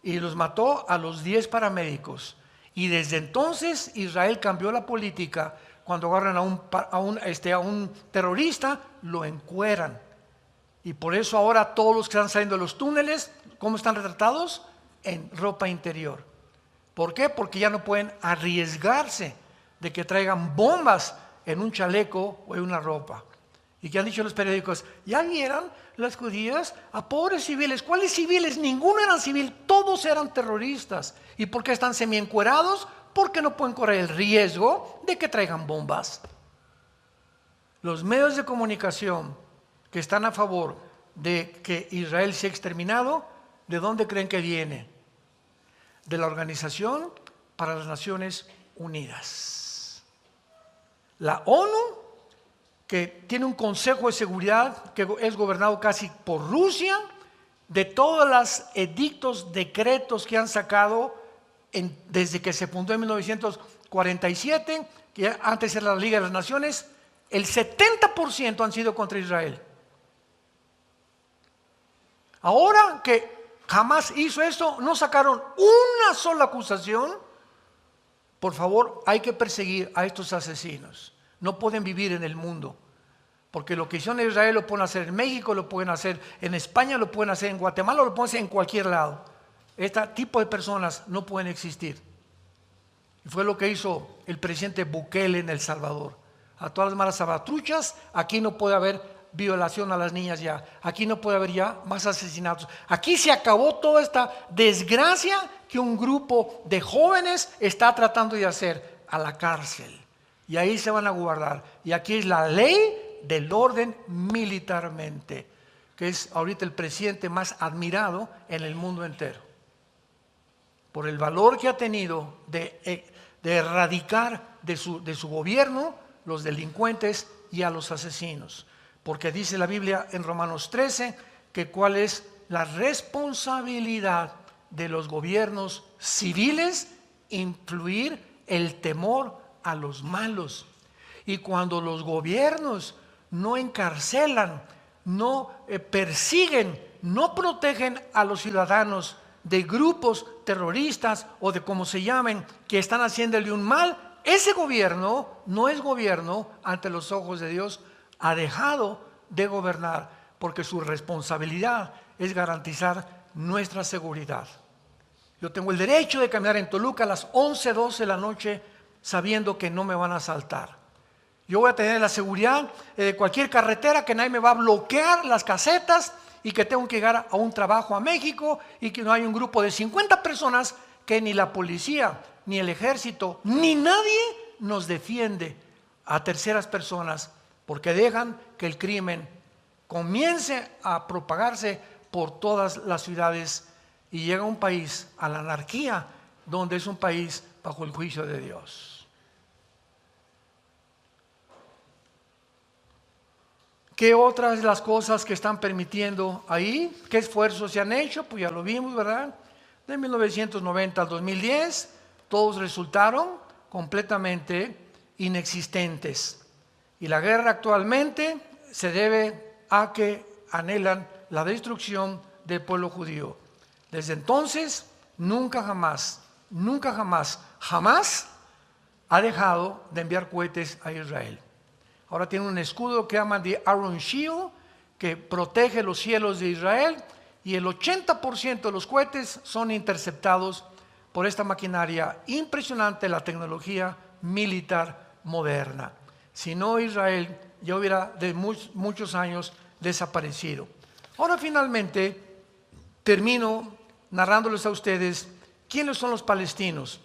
Y los mató a los 10 paramédicos. Y desde entonces Israel cambió la política. Cuando agarran a un terrorista, lo encueran. Y por eso ahora todos los que están saliendo de los túneles, ¿cómo están retratados? En ropa interior. ¿Por qué? Porque ya no pueden arriesgarse de que traigan bombas en un chaleco o en una ropa. ¿Y qué han dicho los periódicos? Ya vieron los judíos a pobres civiles. ¿Cuáles civiles? Ninguno eran civil, todos eran terroristas. ¿Y por qué están semiencuerados? Porque no pueden correr el riesgo de que traigan bombas. Los medios de comunicación que están a favor de que Israel sea exterminado, ¿de dónde creen que viene? De la Organización para las Naciones Unidas. La ONU, que tiene un Consejo de Seguridad que es gobernado casi por Rusia, de todos los edictos, decretos que han sacado desde que se fundó en 1947, que antes era la Liga de las Naciones, el 70% han sido contra Israel. Ahora que Hamás hizo esto, no sacaron una sola acusación. Por favor, hay que perseguir a estos asesinos. No pueden vivir en el mundo. Porque lo que hicieron en Israel lo pueden hacer en México, lo pueden hacer en España, lo pueden hacer en Guatemala, lo pueden hacer en cualquier lado. Este tipo de personas no pueden existir. Y fue lo que hizo el presidente Bukele en El Salvador. A todas las malas salvatruchas, aquí no puede haber violación a las niñas ya. Aquí no puede haber ya más asesinatos. Aquí se acabó toda esta desgracia que un grupo de jóvenes está tratando de hacer, a la cárcel. Y ahí se van a guardar. Y aquí es la ley del orden militarmente, que es ahorita el presidente más admirado en el mundo entero. Por el valor que ha tenido de erradicar de su gobierno los delincuentes y a los asesinos. Porque dice la Biblia en Romanos 13 que cuál es la responsabilidad de los gobiernos civiles, influir el temor a los malos. Y cuando los gobiernos no encarcelan, no persiguen, no protegen a los ciudadanos de grupos terroristas o de como se llamen, que están haciéndole un mal, ese gobierno no es gobierno ante los ojos de Dios. Ha dejado de gobernar porque su responsabilidad es garantizar nuestra seguridad. Yo tengo el derecho de caminar en Toluca a las 11, 12 de la noche sabiendo que no me van a asaltar. Yo voy a tener la seguridad de cualquier carretera, que nadie me va a bloquear las casetas y que tengo que llegar a un trabajo a México y que no hay un grupo de 50 personas que ni la policía, ni el ejército, ni nadie nos defiende a terceras personas, porque dejan que el crimen comience a propagarse por todas las ciudades y llega a un país, a la anarquía, donde es un país bajo el juicio de Dios. ¿Qué otras de las cosas que están permitiendo ahí? ¿Qué esfuerzos se han hecho? Pues ya lo vimos, ¿verdad? De 1990 al 2010, todos resultaron completamente inexistentes. Y la guerra actualmente se debe a que anhelan la destrucción del pueblo judío. Desde entonces, nunca jamás ha dejado de enviar cohetes a Israel. Ahora tiene un escudo que llaman de Iron Shield, que protege los cielos de Israel, y el 80% de los cohetes son interceptados por esta maquinaria impresionante, la tecnología militar moderna. Si no, Israel ya hubiera de muchos años desaparecido. Ahora finalmente termino narrándoles a ustedes quiénes son los palestinos.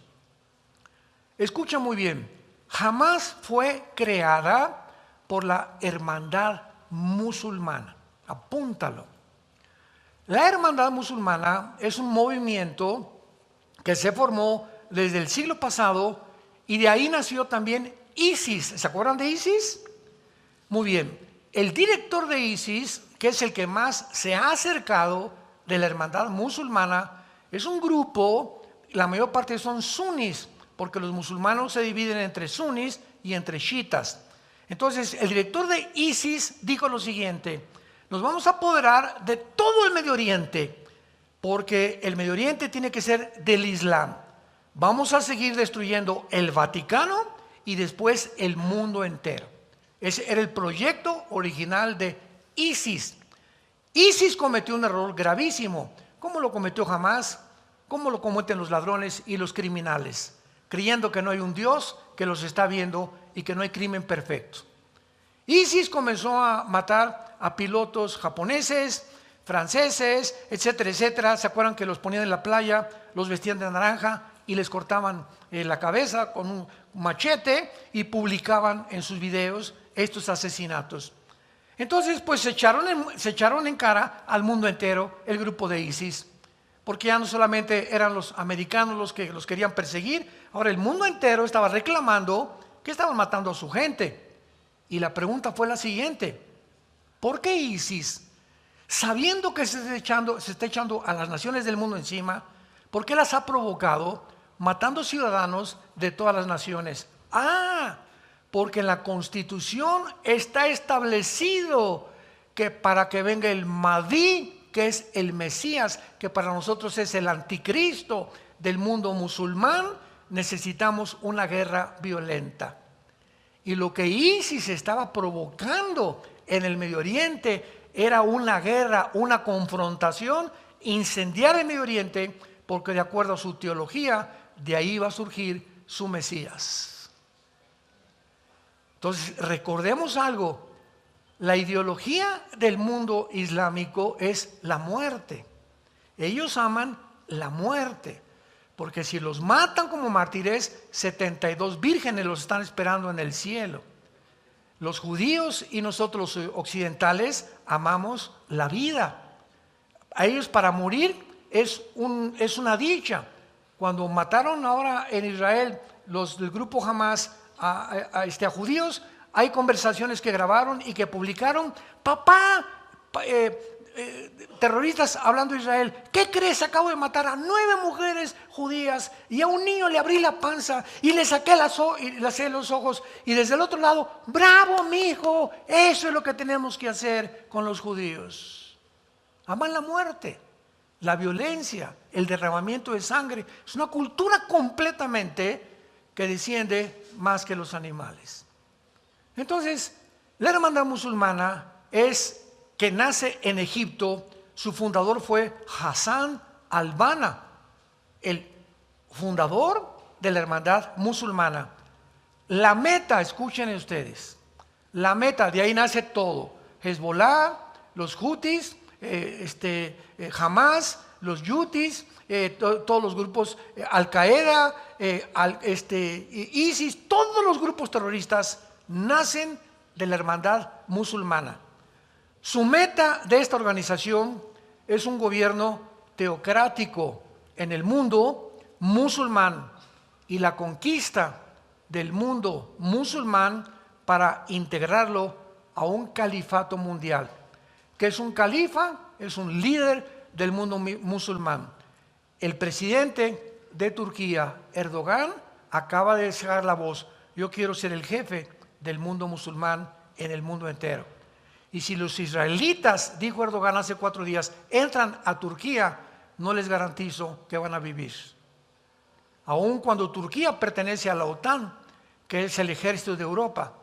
Escucha muy bien, jamás fue creada por la hermandad musulmana. Apúntalo. La hermandad musulmana es un movimiento que se formó desde el siglo pasado y de ahí nació también ISIS. ¿Se acuerdan de ISIS? Muy bien. El director de ISIS, que es el que más se ha acercado de la hermandad musulmana, es un grupo, la mayor parte son sunis, porque los musulmanes se dividen entre sunis y entre chiitas. Entonces, el director de ISIS dijo lo siguiente: nos vamos a apoderar de todo el Medio Oriente, porque el Medio Oriente tiene que ser del Islam. Vamos a seguir destruyendo el Vaticano y después el mundo entero. Ese era el proyecto original de ISIS. ISIS cometió un error gravísimo. ¿Cómo lo cometió Hamás? ¿Cómo lo cometen los ladrones y los criminales? Creyendo que no hay un Dios que los está viendo y que no hay crimen perfecto. ISIS comenzó a matar a pilotos japoneses, franceses, etcétera, etcétera. ¿Se acuerdan que los ponían en la playa, los vestían de naranja y les cortaban la cabeza con un machete y publicaban en sus videos estos asesinatos? Entonces, pues se echaron en cara al mundo entero el grupo de ISIS, porque ya no solamente eran los americanos los que los querían perseguir, ahora el mundo entero estaba reclamando que estaban matando a su gente. Y la pregunta fue la siguiente: ¿por qué ISIS, sabiendo que se está echando a las naciones del mundo encima, por qué las ha provocado matando ciudadanos de todas las naciones? porque en la Constitución está establecido que para que venga el Mahdi, que es el Mesías, que para nosotros es el anticristo del mundo musulmán, necesitamos una guerra violenta. Y lo que ISIS estaba provocando en el Medio Oriente era una guerra, una confrontación, incendiar el Medio Oriente, porque de acuerdo a su teología, de ahí va a surgir su Mesías. Entonces, recordemos algo, la ideología del mundo islámico es la muerte. Ellos aman la muerte, porque si los matan como mártires, 72 vírgenes los están esperando en el cielo. Los judíos y nosotros los occidentales amamos la vida. A ellos para morir es una dicha. Cuando mataron ahora en Israel los del grupo Hamas a judíos, hay conversaciones que grabaron y que publicaron. Papá, terroristas hablando de Israel, ¿qué crees? Acabo de matar a 9 mujeres judías y a un niño le abrí la panza y le saqué los ojos, y desde el otro lado, bravo mi hijo, eso es lo que tenemos que hacer con los judíos. Aman la muerte, la violencia, el derramamiento de sangre. Es una cultura completamente que desciende más que los animales. Entonces, la hermandad musulmana que nace en Egipto. Su fundador fue Hassan al-Banna, el fundador de la hermandad musulmana. La meta, escuchen ustedes, la meta, de ahí nace todo: Hezbollah, los Houthis, Hamas, los Yutis, todos los grupos, Al-Qaeda, ISIS, todos los grupos terroristas nacen de la hermandad musulmana. Su meta de esta organización es un gobierno teocrático en el mundo musulmán y la conquista del mundo musulmán para integrarlo a un califato mundial. ¿Qué es un califa? Es un líder del mundo musulmán. El presidente de Turquía, Erdogan, acaba de dejar la voz: yo quiero ser el jefe del mundo musulmán en el mundo entero. Y si los israelitas, dijo Erdogan hace 4 días, entran a Turquía, no les garantizo que van a vivir. Aun cuando Turquía pertenece a la OTAN, que es el ejército de Europa,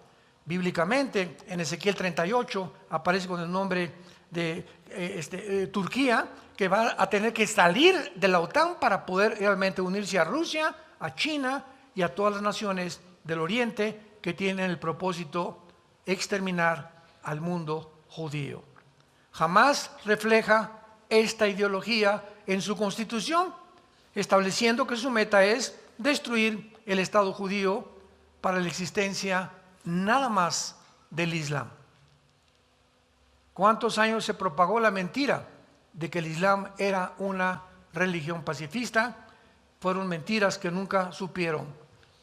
bíblicamente en Ezequiel 38 aparece con el nombre de Turquía, que va a tener que salir de la OTAN para poder realmente unirse a Rusia, a China y a todas las naciones del Oriente que tienen el propósito de exterminar al mundo judío. Jamás refleja esta ideología en su constitución, estableciendo que su meta es destruir el Estado judío para la existencia nada más del Islam. ¿Cuántos años se propagó la mentira de que el Islam era una religión pacifista? Fueron mentiras que nunca supieron,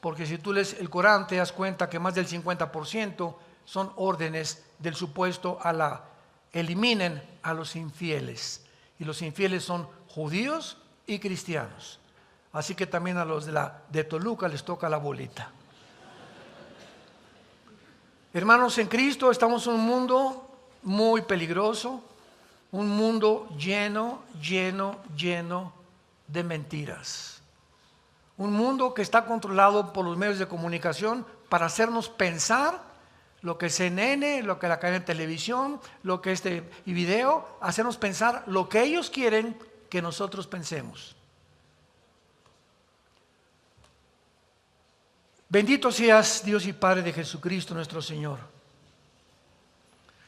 porque si tú lees el Corán te das cuenta que más del 50% son órdenes del supuesto Alá. Eliminen a los infieles, y los infieles son judíos y cristianos. Así que también a los de Toluca les toca la bolita. Hermanos en Cristo, estamos en un mundo muy peligroso, un mundo lleno de mentiras. Un mundo que está controlado por los medios de comunicación para hacernos pensar lo que CNN, lo que la cadena de televisión, lo que y video, hacernos pensar lo que ellos quieren que nosotros pensemos. Bendito seas, Dios y Padre de Jesucristo nuestro Señor.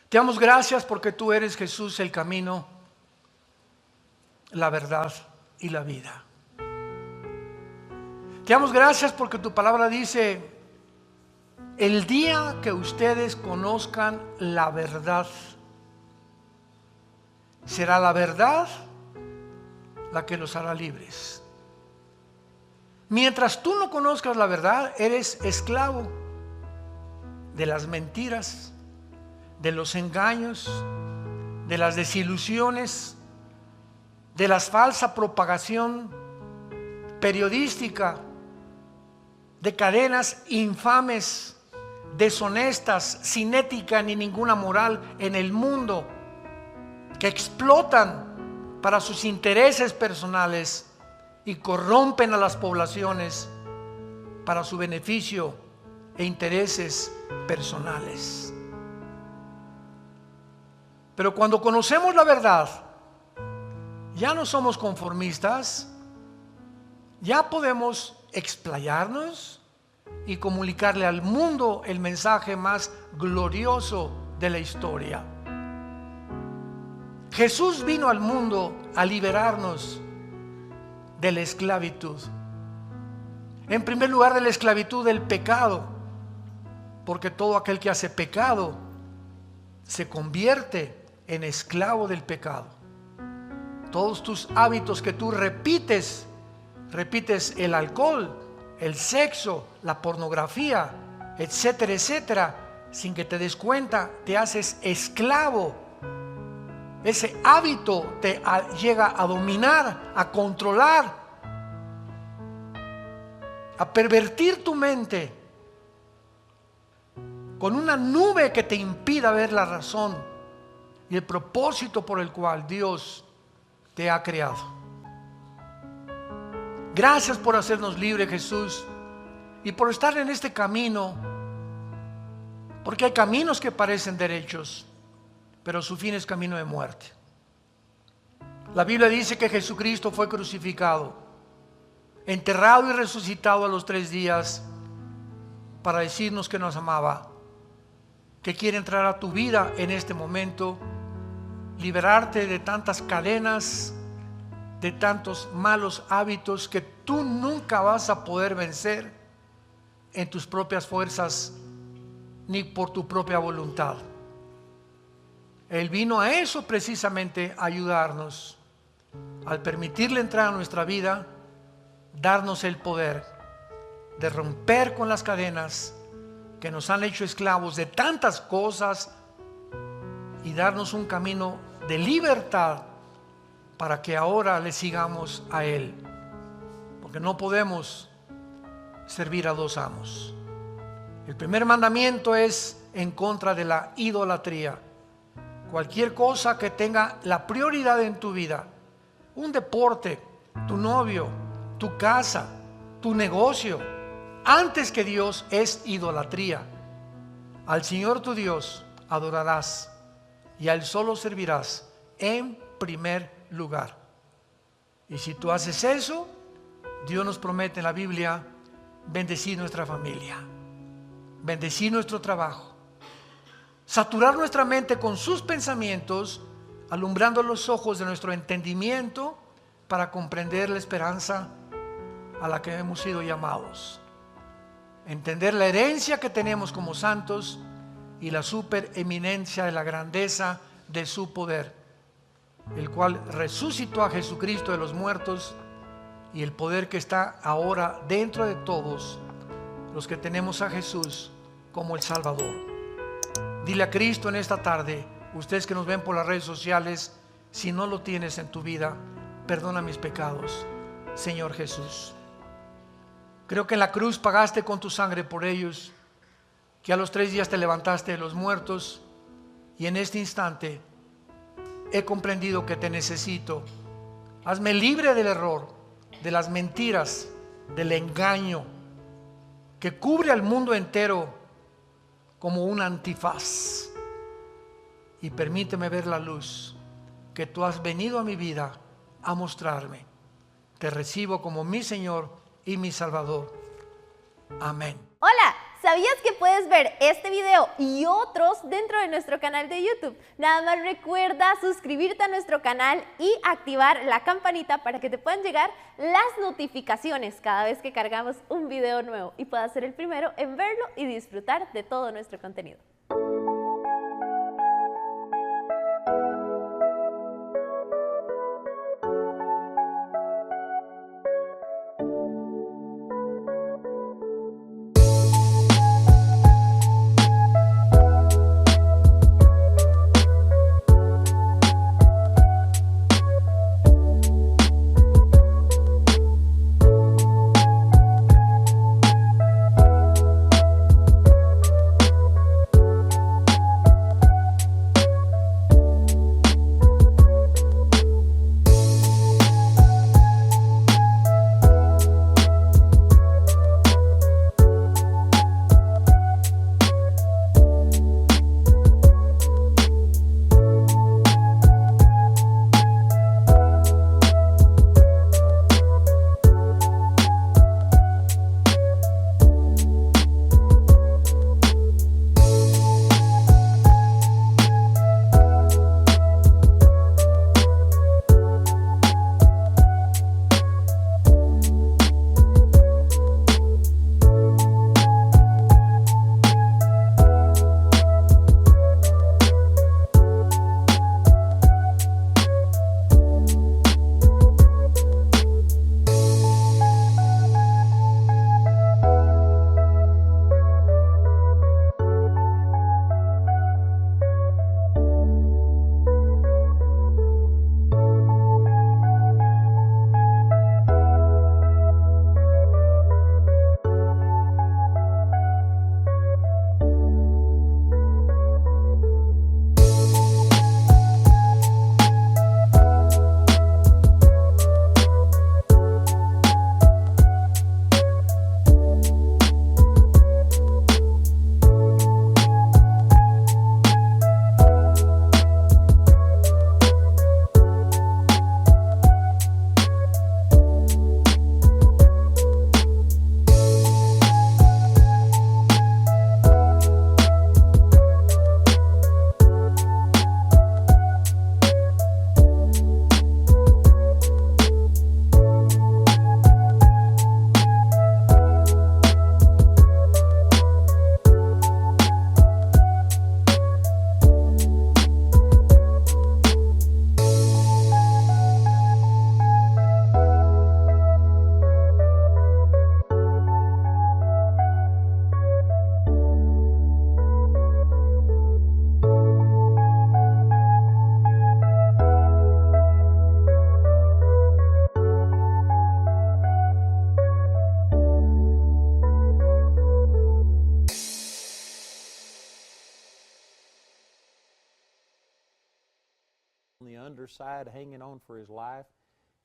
Te damos gracias porque tú eres, Jesús, el camino, la verdad y la vida. Te damos gracias porque tu palabra dice: el día que ustedes conozcan la verdad, será la verdad la que los hará libres. Mientras tú no conozcas la verdad, eres esclavo de las mentiras, de los engaños, de las desilusiones, de la falsa propagación periodística, de cadenas infames deshonestas, sin ética ni ninguna moral en el mundo, que explotan para sus intereses personales y corrompen a las poblaciones para su beneficio e intereses personales. Pero cuando conocemos la verdad, ya no somos conformistas, ya podemos explayarnos y comunicarle al mundo el mensaje más glorioso de la historia. Jesús vino al mundo a liberarnos de la esclavitud. En primer lugar, de la esclavitud del pecado, porque todo aquel que hace pecado se convierte en esclavo del pecado. Todos tus hábitos que tú repites el alcohol, el sexo, la pornografía, etcétera, etcétera, sin que te des cuenta, te haces esclavo. Ese hábito te llega a dominar, a controlar, a pervertir tu mente con una nube que te impida ver la razón y el propósito por el cual Dios te ha creado. Gracias por hacernos libres, Jesús, y por estar en este camino, porque hay caminos que parecen derechos, pero su fin es camino de muerte. La Biblia dice que Jesucristo fue crucificado, enterrado y resucitado a los 3 días para decirnos que nos amaba, que quiere entrar a tu vida en este momento, liberarte de tantas cadenas, de tantos malos hábitos que tú nunca vas a poder vencer en tus propias fuerzas ni por tu propia voluntad. Él vino a eso precisamente, a ayudarnos, al permitirle entrar a nuestra vida, darnos el poder de romper con las cadenas que nos han hecho esclavos de tantas cosas y darnos un camino de libertad para que ahora le sigamos a Él, porque no podemos servir a 2 amos. El primer mandamiento es en contra de la idolatría. Cualquier cosa que tenga la prioridad en tu vida, un deporte, tu novio, tu casa, tu negocio, antes que Dios, es idolatría. Al Señor tu Dios adorarás y a Él solo servirás en primer lugar. Y si tú haces eso, Dios nos promete en la Biblia bendecir nuestra familia, bendecir nuestro trabajo, saturar nuestra mente con sus pensamientos, alumbrando los ojos de nuestro entendimiento para comprender la esperanza a la que hemos sido llamados, entender la herencia que tenemos como santos y la supereminencia de la grandeza de su poder, el cual resucitó a Jesucristo de los muertos, y el poder que está ahora dentro de todos los que tenemos a Jesús como el Salvador. Dile a Cristo en esta tarde, ustedes que nos ven por las redes sociales, si no lo tienes en tu vida, perdona mis pecados, Señor Jesús. Creo que en la cruz pagaste con tu sangre por ellos, que a los 3 días te levantaste de los muertos, y en este instante he comprendido que te necesito. Hazme libre del error, de las mentiras, del engaño que cubre al mundo entero como un antifaz, y permíteme ver la luz que tú has venido a mi vida a mostrarme. Te recibo como mi Señor y mi Salvador. Amén. Hola, ¿sabías que puedes ver este video y otros dentro de nuestro canal de YouTube? Nada más recuerda suscribirte a nuestro canal y activar la campanita para que te puedan llegar las notificaciones cada vez que cargamos un video nuevo y puedas ser el primero en verlo y disfrutar de todo nuestro contenido. underside hanging on for his life.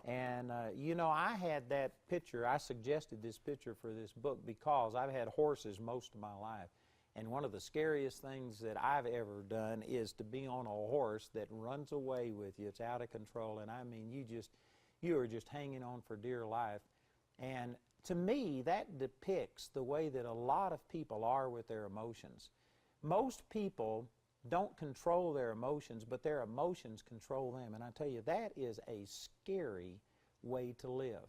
And, you know, I had that picture. I suggested this picture for this book because I've had horses most of my life. And one of the scariest things that I've ever done is to be on a horse that runs away with you. It's out of control. And I mean, you are just hanging on for dear life. And to me, that depicts the way that a lot of people are with their emotions. Most people don't control their emotions, but their emotions control them. And I tell you, that is a scary way to live.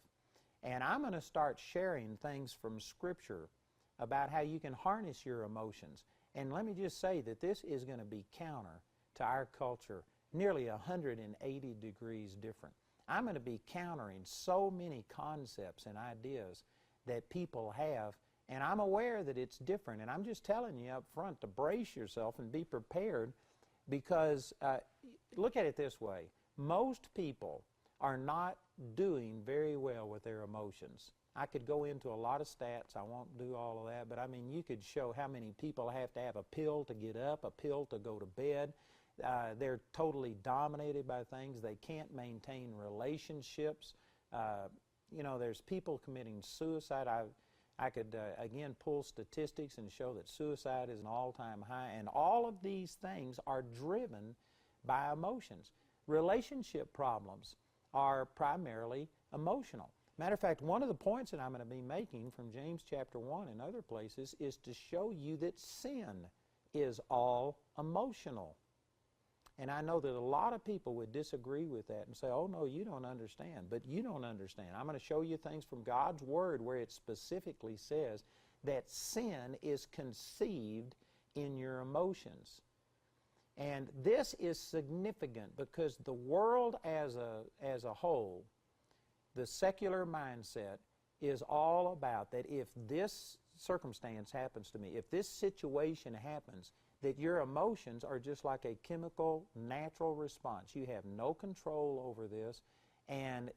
And I'm going to start sharing things from Scripture about how you can harness your emotions. And let me just say that this is going to be counter to our culture, nearly 180 degrees different. I'm going to be countering so many concepts and ideas that people have, and I'm aware that it's different. And I'm just telling you up front to brace yourself and be prepared, because look at it this way. Most people are not doing very well with their emotions. I could go into a lot of stats. I won't do all of that, but I mean, you could show how many people have to have a pill to get up, a pill to go to bed. They're totally dominated by things. They can't maintain relationships. You know, there's people committing suicide. I could, again, pull statistics and show that suicide is an all-time high, and all of these things are driven by emotions. Relationship problems are primarily emotional. Matter of fact, one of the points that I'm going to be making from James chapter 1 and other places is to show you that sin is all emotional. And I know that a lot of people would disagree with that and say, oh no, you don't understand. But you don't understand. I'm going to show you things from God's Word where it specifically says that sin is conceived in your emotions. And this is significant because the world as a whole, the secular mindset, is all about that if this circumstance happens to me, if this situation happens, that your emotions are just like a chemical, natural response. You have no control over this. And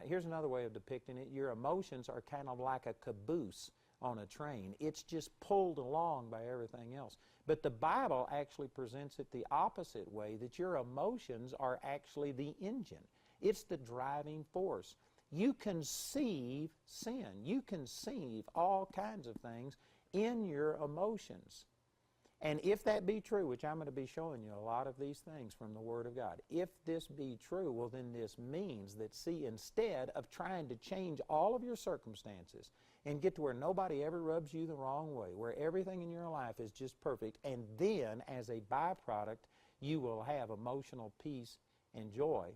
here's another way of depicting it. Your emotions are kind of like a caboose on a train. It's just pulled along by everything else. But the Bible actually presents it the opposite way, that your emotions are actually the engine. It's the driving force. You conceive sin. You conceive all kinds of things in your emotions. And if that be true, which I'm going to be showing you a lot of these things from the Word of God, if this be true, well then this means that, see, instead of trying to change all of your circumstances and get to where nobody ever rubs you the wrong way, where everything in your life is just perfect, and then as a byproduct you will have emotional peace and joy,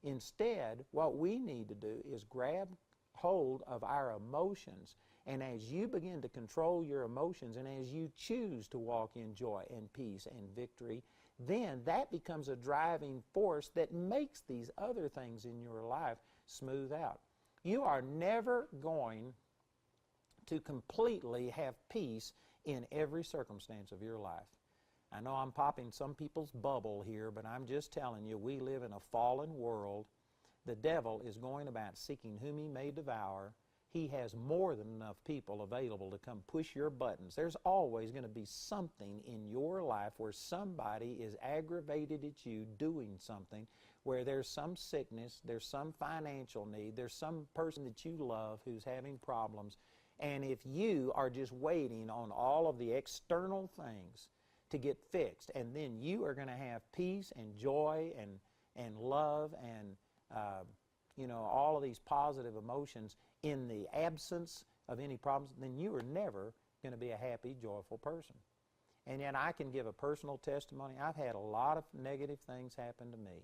instead what we need to do is grab hold of our emotions. And as you begin to control your emotions and as you choose to walk in joy and peace and victory, then that becomes a driving force that makes these other things in your life smooth out. You are never going to completely have peace in every circumstance of your life. I know I'm popping some people's bubble here, but I'm just telling you, we live in a fallen world. The devil is going about seeking whom he may devour. He has more than enough people available to come push your buttons. There's always going to be something in your life where somebody is aggravated at you doing something, where there's some sickness, there's some financial need, there's some person that you love who's having problems. And if you are just waiting on all of the external things to get fixed, and then you are going to have peace and joy and love and you know, all of these positive emotions in the absence of any problems, then you are never going to be a happy, joyful person. And yet I can give a personal testimony. I've had a lot of negative things happen to me,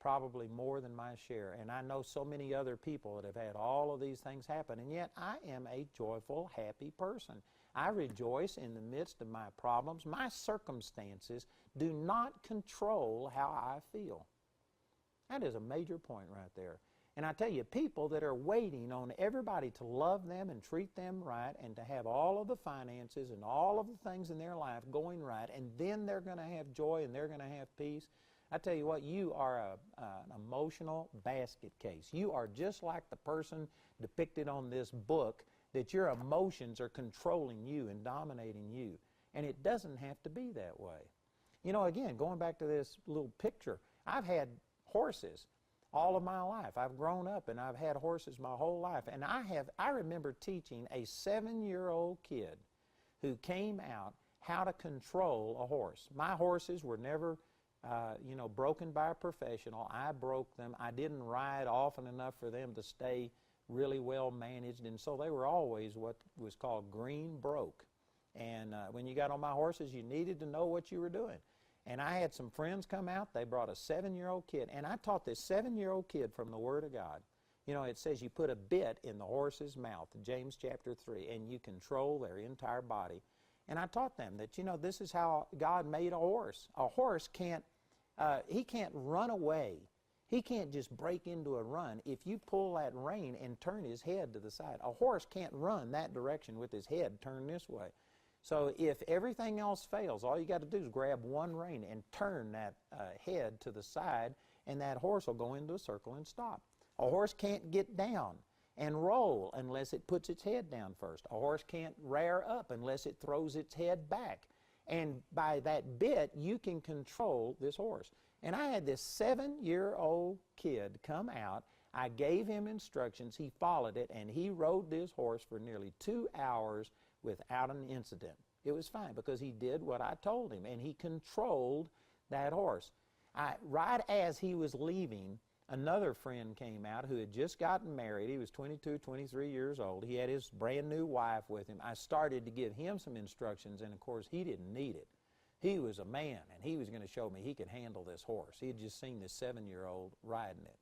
probably more than my share. And I know so many other people that have had all of these things happen, and yet I am a joyful, happy person. I rejoice in the midst of my problems. My circumstances do not control how I feel. That is a major point right there. And I tell you, people that are waiting on everybody to love them and treat them right and to have all of the finances and all of the things in their life going right, and then they're going to have joy and they're going to have peace, I tell you what, you are an emotional basket case. You are just like the person depicted on this book, that your emotions are controlling you and dominating you. And it doesn't have to be that way. You know, again, going back to this little picture, I've had horses all of my life. I've grown up and I've had horses my whole life. And I remember teaching a 7-year-old kid who came out how to control a horse. My horses were never, broken by a professional. I broke them. I didn't ride often enough for them to stay really well managed, and so they were always what was called green broke. And when you got on my horses, you needed to know what you were doing. And I had some friends come out. They brought a 7-year-old kid, and I taught this 7-year-old kid from the Word of God. You know, it says you put a bit in the horse's mouth, James chapter 3, and you control their entire body. And I taught them that, this is how God made a horse. A horse can't run away. He can't just break into a run. If you pull that rein and turn his head to the side, a horse can't run that direction with his head turned this way. So if everything else fails, all you got to do is grab one rein and turn that head to the side, and that horse will go into a circle and stop. A horse can't get down and roll unless it puts its head down first. A horse can't rear up unless it throws its head back. And by that bit, you can control this horse. And I had this 7-year-old kid come out. I gave him instructions. He followed it, and he rode this horse for nearly 2 hours without an incident. It was fine because he did what I told him, and he controlled that horse. Right as he was leaving, another friend came out who had just gotten married. He was 22, 23 years old. He had his brand new wife with him. I started to give him some instructions, and of course, he didn't need it. He was a man, and he was going to show me he could handle this horse. He had just seen this 7-year-old riding it.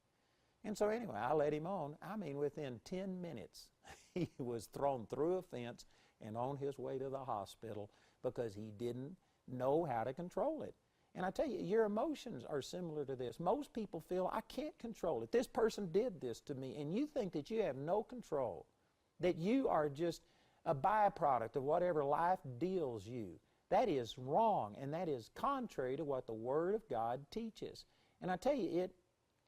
And so anyway, I led him on. I mean, within 10 minutes, he was thrown through a fence and on his way to the hospital because he didn't know how to control it. And I tell you, your emotions are similar to this. Most people feel, I can't control it. This person did this to me, and you think that you have no control, that you are just a byproduct of whatever life deals you. That is wrong, and that is contrary to what the Word of God teaches. And I tell you,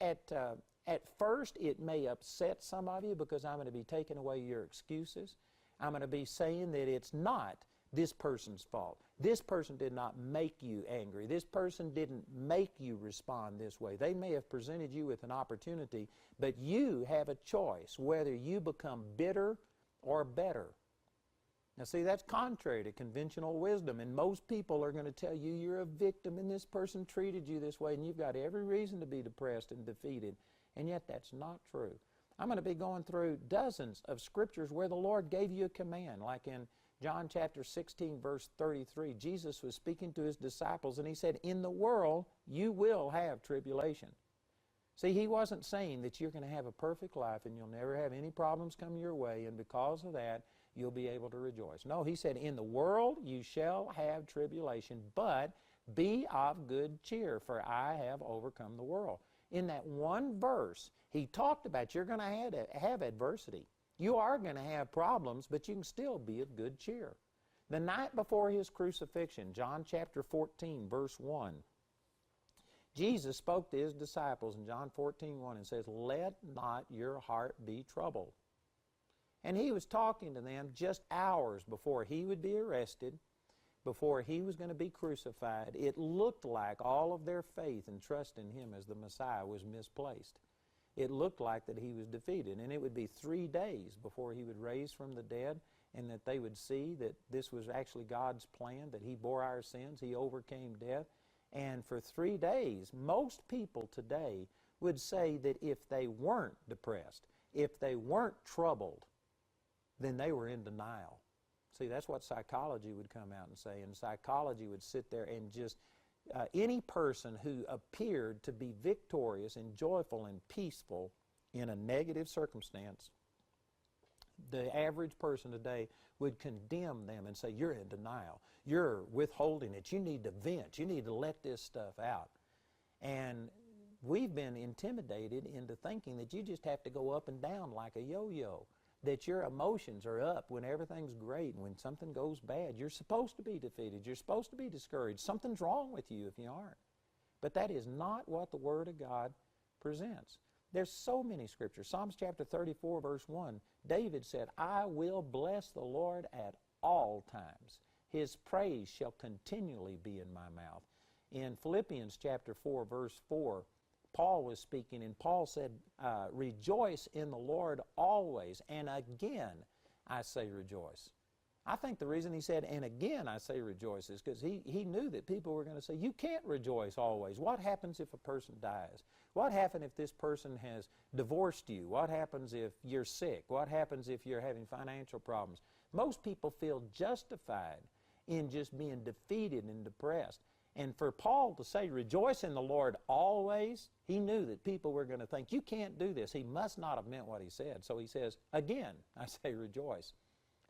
at first it may upset some of you because I'm going to be taking away your excuses. I'm going to be saying that it's not this person's fault. This person did not make you angry. This person didn't make you respond this way. They may have presented you with an opportunity, but you have a choice whether you become bitter or better. Now see, that's contrary to conventional wisdom, and most people are going to tell you you're a victim and this person treated you this way and you've got every reason to be depressed and defeated, and yet that's not true. I'm going to be going through dozens of scriptures where the Lord gave you a command, like in John chapter 16, verse 33. Jesus was speaking to his disciples and he said, in the world you will have tribulation. See, he wasn't saying that you're going to have a perfect life and you'll never have any problems come your way, and because of that, you'll be able to rejoice. No, he said, in the world you shall have tribulation, but be of good cheer, for I have overcome the world. In that one verse, he talked about you're going to have adversity. You are going to have problems, but you can still be of good cheer. The night before his crucifixion, John chapter 14, verse 1, Jesus spoke to his disciples in John 14:1 and says, let not your heart be troubled. And he was talking to them just hours before he would be arrested, before he was going to be crucified. It looked like all of their faith and trust in him as the Messiah was misplaced. It looked like that he was defeated, and it would be 3 days before he would raise from the dead, and that they would see that this was actually God's plan, that he bore our sins, he overcame death. And for 3 days, most people today would say that if they weren't depressed, if they weren't troubled, then they were in denial. See, that's what psychology would come out and say, and psychology would sit there and just, any person who appeared to be victorious and joyful and peaceful in a negative circumstance, the average person today would condemn them and say, you're in denial. You're withholding it. You need to vent. You need to let this stuff out. And we've been intimidated into thinking that you just have to go up and down like a yo-yo, that your emotions are up when everything's great, and when something goes bad, you're supposed to be defeated. You're supposed to be discouraged. Something's wrong with you if you aren't. But that is not what the Word of God presents. There's so many scriptures. Psalms chapter 34, verse 1, David said, I will bless the Lord at all times. His praise shall continually be in my mouth. In Philippians chapter 4, verse 4, Paul was speaking, and Paul said, rejoice in the Lord always, and again I say rejoice. I think the reason he said, and again I say rejoice, is because he knew that people were going to say, you can't rejoice always. What happens if a person dies? What happens if this person has divorced you? What happens if you're sick? What happens if you're having financial problems? Most people feel justified in just being defeated and depressed. And for Paul to say, rejoice in the Lord always, he knew that people were going to think, you can't do this. He must not have meant what he said. So he says, again, I say rejoice.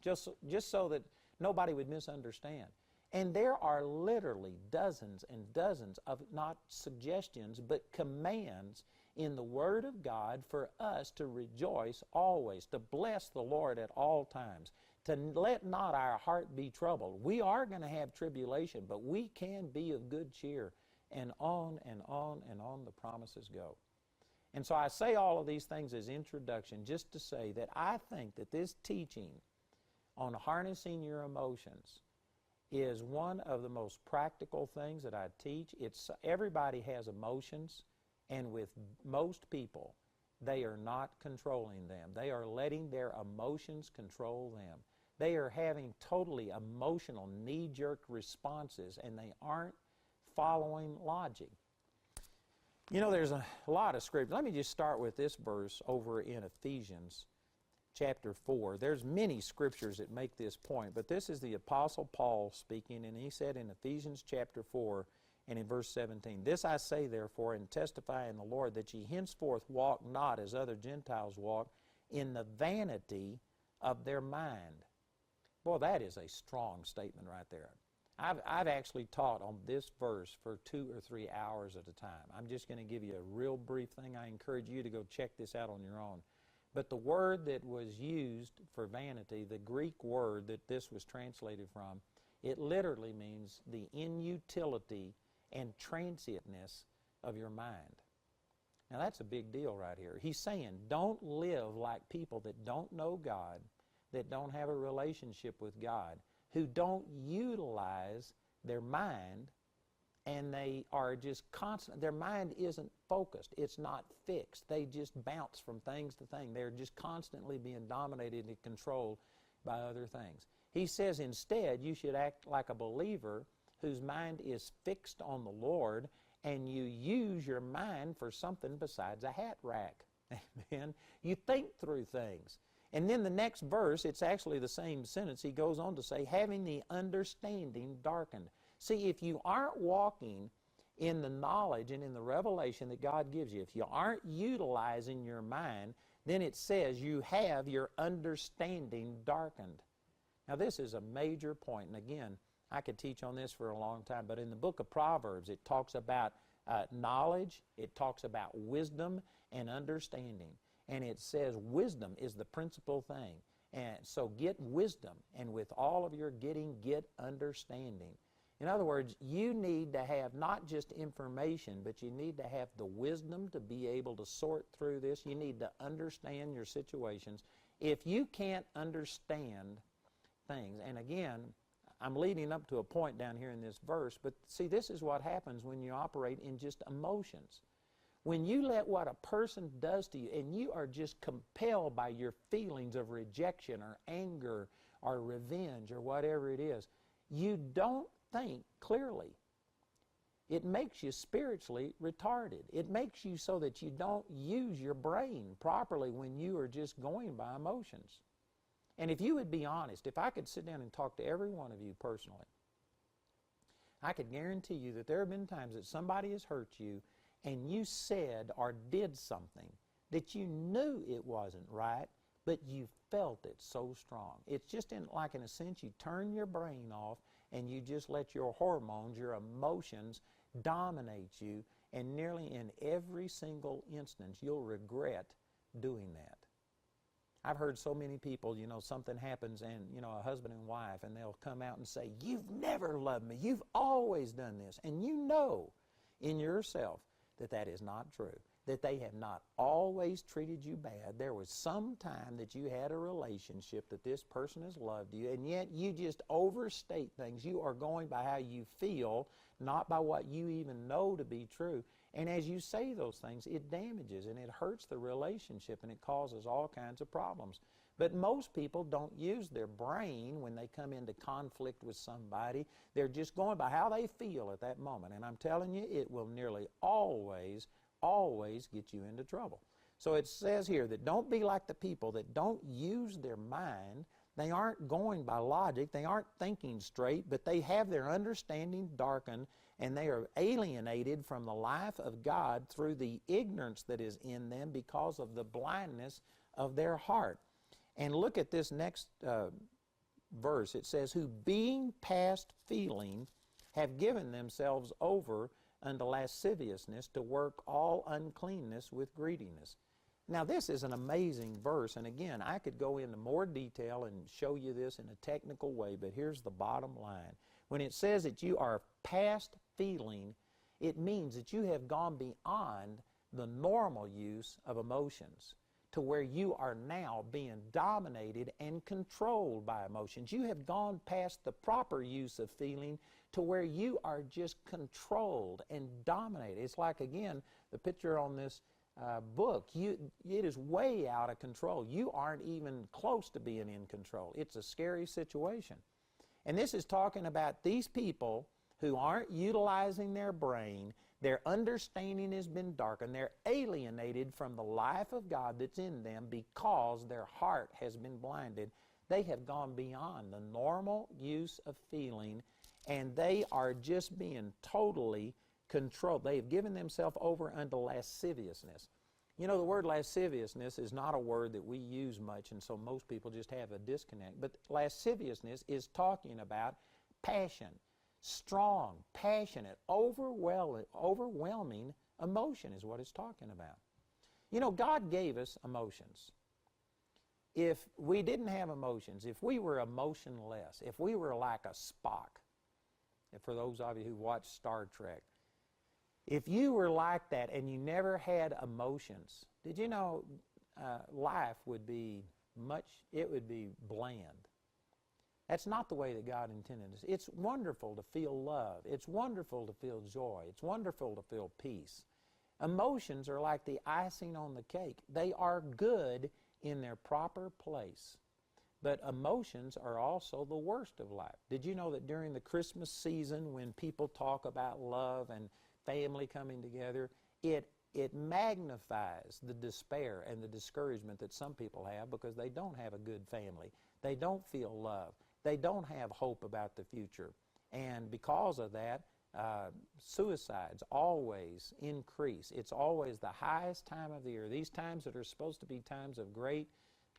Just so that nobody would misunderstand. And there are literally dozens and dozens of not suggestions, but commands in the Word of God for us to rejoice always, to bless the Lord at all times, to let not our heart be troubled. We are going to have tribulation, but we can be of good cheer. And on and on and on the promises go. And so I say all of these things as introduction just to say that I think that this teaching on harnessing your emotions is one of the most practical things that I teach. Everybody has emotions, and with most people, they are not controlling them. They are letting their emotions control them. They are having totally emotional, knee-jerk responses, and they aren't following logic. You know, there's a lot of scripture. Let me just start with this verse over in Ephesians chapter 4. There's many scriptures that make this point, but this is the Apostle Paul speaking, and he said in Ephesians chapter 4 and in verse 17, this I say therefore and testify in the Lord that ye henceforth walk not as other Gentiles walk in the vanity of their mind. Boy, that is a strong statement right there. I've actually taught on this verse for 2 or 3 hours at a time. I'm just going to give you a real brief thing. I encourage you to go check this out on your own. But the word that was used for vanity, the Greek word that this was translated from, it literally means the inutility and transientness of your mind. Now that's a big deal right here. He's saying don't live like people that don't know God, that don't have a relationship with God, who don't utilize their mind, and they are just constant. Their mind isn't focused. It's not fixed. They just bounce from things to things. They're just constantly being dominated and controlled by other things. He says instead you should act like a believer whose mind is fixed on the Lord, and you use your mind for something besides a hat rack. Amen. You think through things. And then the next verse, it's actually the same sentence. He goes on to say, having the understanding darkened. See, if you aren't walking in the knowledge and in the revelation that God gives you, if you aren't utilizing your mind, then it says you have your understanding darkened. Now, this is a major point. And again, I could teach on this for a long time, but in the book of Proverbs, it talks about knowledge, it talks about wisdom and understanding. And it says wisdom is the principal thing. And so get wisdom, and with all of your getting, get understanding. In other words, you need to have not just information, but you need to have the wisdom to be able to sort through this. You need to understand your situations. If you can't understand things, and again, I'm leading up to a point down here in this verse, but see, this is what happens when you operate in just emotions. When you let what a person does to you, and you are just compelled by your feelings of rejection or anger or revenge or whatever it is, you don't think clearly. It makes you spiritually retarded. It makes you so that you don't use your brain properly when you are just going by emotions. And if you would be honest, if I could sit down and talk to every one of you personally, I could guarantee you that there have been times that somebody has hurt you and you said or did something that you knew it wasn't right, but you felt it so strong. It's just like in a sense you turn your brain off and you just let your hormones, your emotions dominate you, and nearly in every single instance you'll regret doing that. I've heard so many people, something happens and, a husband and wife, and they'll come out and say, you've never loved me, you've always done this, and you know in yourself that is not true, that they have not always treated you bad. There was some time that you had a relationship that this person has loved you, and yet you just overstate things. You are going by how you feel, not by what you even know to be true. And as you say those things, it damages and it hurts the relationship, and it causes all kinds of problems. But most people don't use their brain when they come into conflict with somebody. They're just going by how they feel at that moment. And I'm telling you, it will nearly always get you into trouble. So it says here that don't be like the people that don't use their mind. They aren't going by logic. They aren't thinking straight, but they have their understanding darkened, and they are alienated from the life of God through the ignorance that is in them because of the blindness of their heart. And look at this next verse. It says, who being past feeling have given themselves over unto lasciviousness to work all uncleanness with greediness. Now this is an amazing verse, and again, I could go into more detail and show you this in a technical way, but here's the bottom line. When it says that you are past feeling, it means that you have gone beyond the normal use of emotions to where you are now being dominated and controlled by emotions. You have gone past the proper use of feeling to where you are just controlled and dominated. It's like, again, the picture on this book. It is way out of control. You aren't even close to being in control. It's a scary situation. And this is talking about these people who aren't utilizing their brain. Their understanding has been darkened. They're alienated from the life of God that's in them because their heart has been blinded. They have gone beyond the normal use of feeling, and they are just being totally controlled. They have given themselves over unto lasciviousness. You know, the word lasciviousness is not a word that we use much, and so most people just have a disconnect. But lasciviousness is talking about passion. Strong, passionate, overwhelming emotion is what it's talking about. You know, God gave us emotions. If we didn't have emotions, if we were emotionless, if we were like a Spock, and for those of you who watch Star Trek, if you were like that and you never had emotions, did you know life would be bland. That's not the way that God intended us. It's wonderful to feel love. It's wonderful to feel joy. It's wonderful to feel peace. Emotions are like the icing on the cake. They are good in their proper place. But emotions are also the worst of life. Did you know that during the Christmas season, when people talk about love and family coming together, it magnifies the despair and the discouragement that some people have because they don't have a good family. They don't feel love. They don't have hope about the future. And because of that, suicides always increase. It's always the highest time of the year. These times that are supposed to be times of great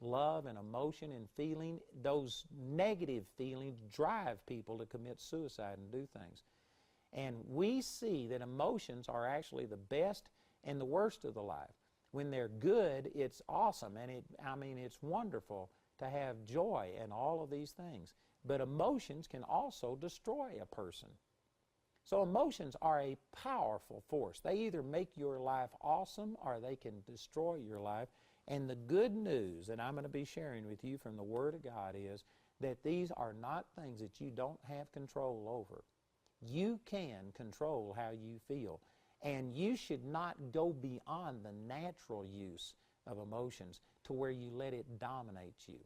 love and emotion and feeling, those negative feelings drive people to commit suicide and do things. And we see that emotions are actually the best and the worst of the life. When they're good, it's awesome, and it's wonderful to have joy and all of these things. But emotions can also destroy a person. So emotions are a powerful force. They either make your life awesome or they can destroy your life. And the good news that I'm going to be sharing with you from the Word of God is that these are not things that you don't have control over. You can control how you feel. And you should not go beyond the natural use of emotions to where you let it dominate you.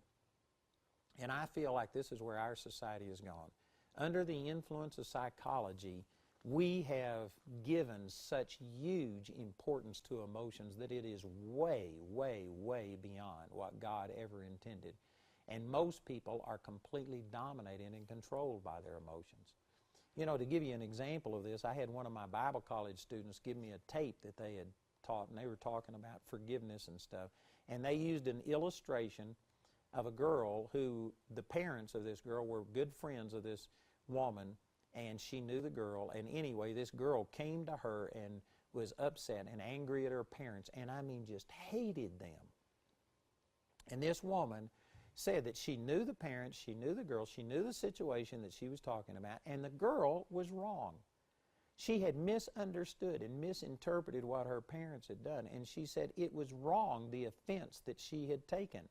And I feel like this is where our society has gone. Under the influence of psychology, we have given such huge importance to emotions that it is way, way, way beyond what God ever intended. And most people are completely dominated and controlled by their emotions. You know, to give you an example of this, I had one of my Bible college students give me a tape that they had taught, and they were talking about forgiveness and stuff. And they used an illustration of a girl who, the parents of this girl were good friends of this woman, and she knew the girl. And anyway, this girl came to her and was upset and angry at her parents, and I mean just hated them. And this woman said that she knew the parents, she knew the girl, she knew the situation that she was talking about, and the girl was wrong. She had misunderstood and misinterpreted what her parents had done, and she said it was wrong, the offense that she had taken.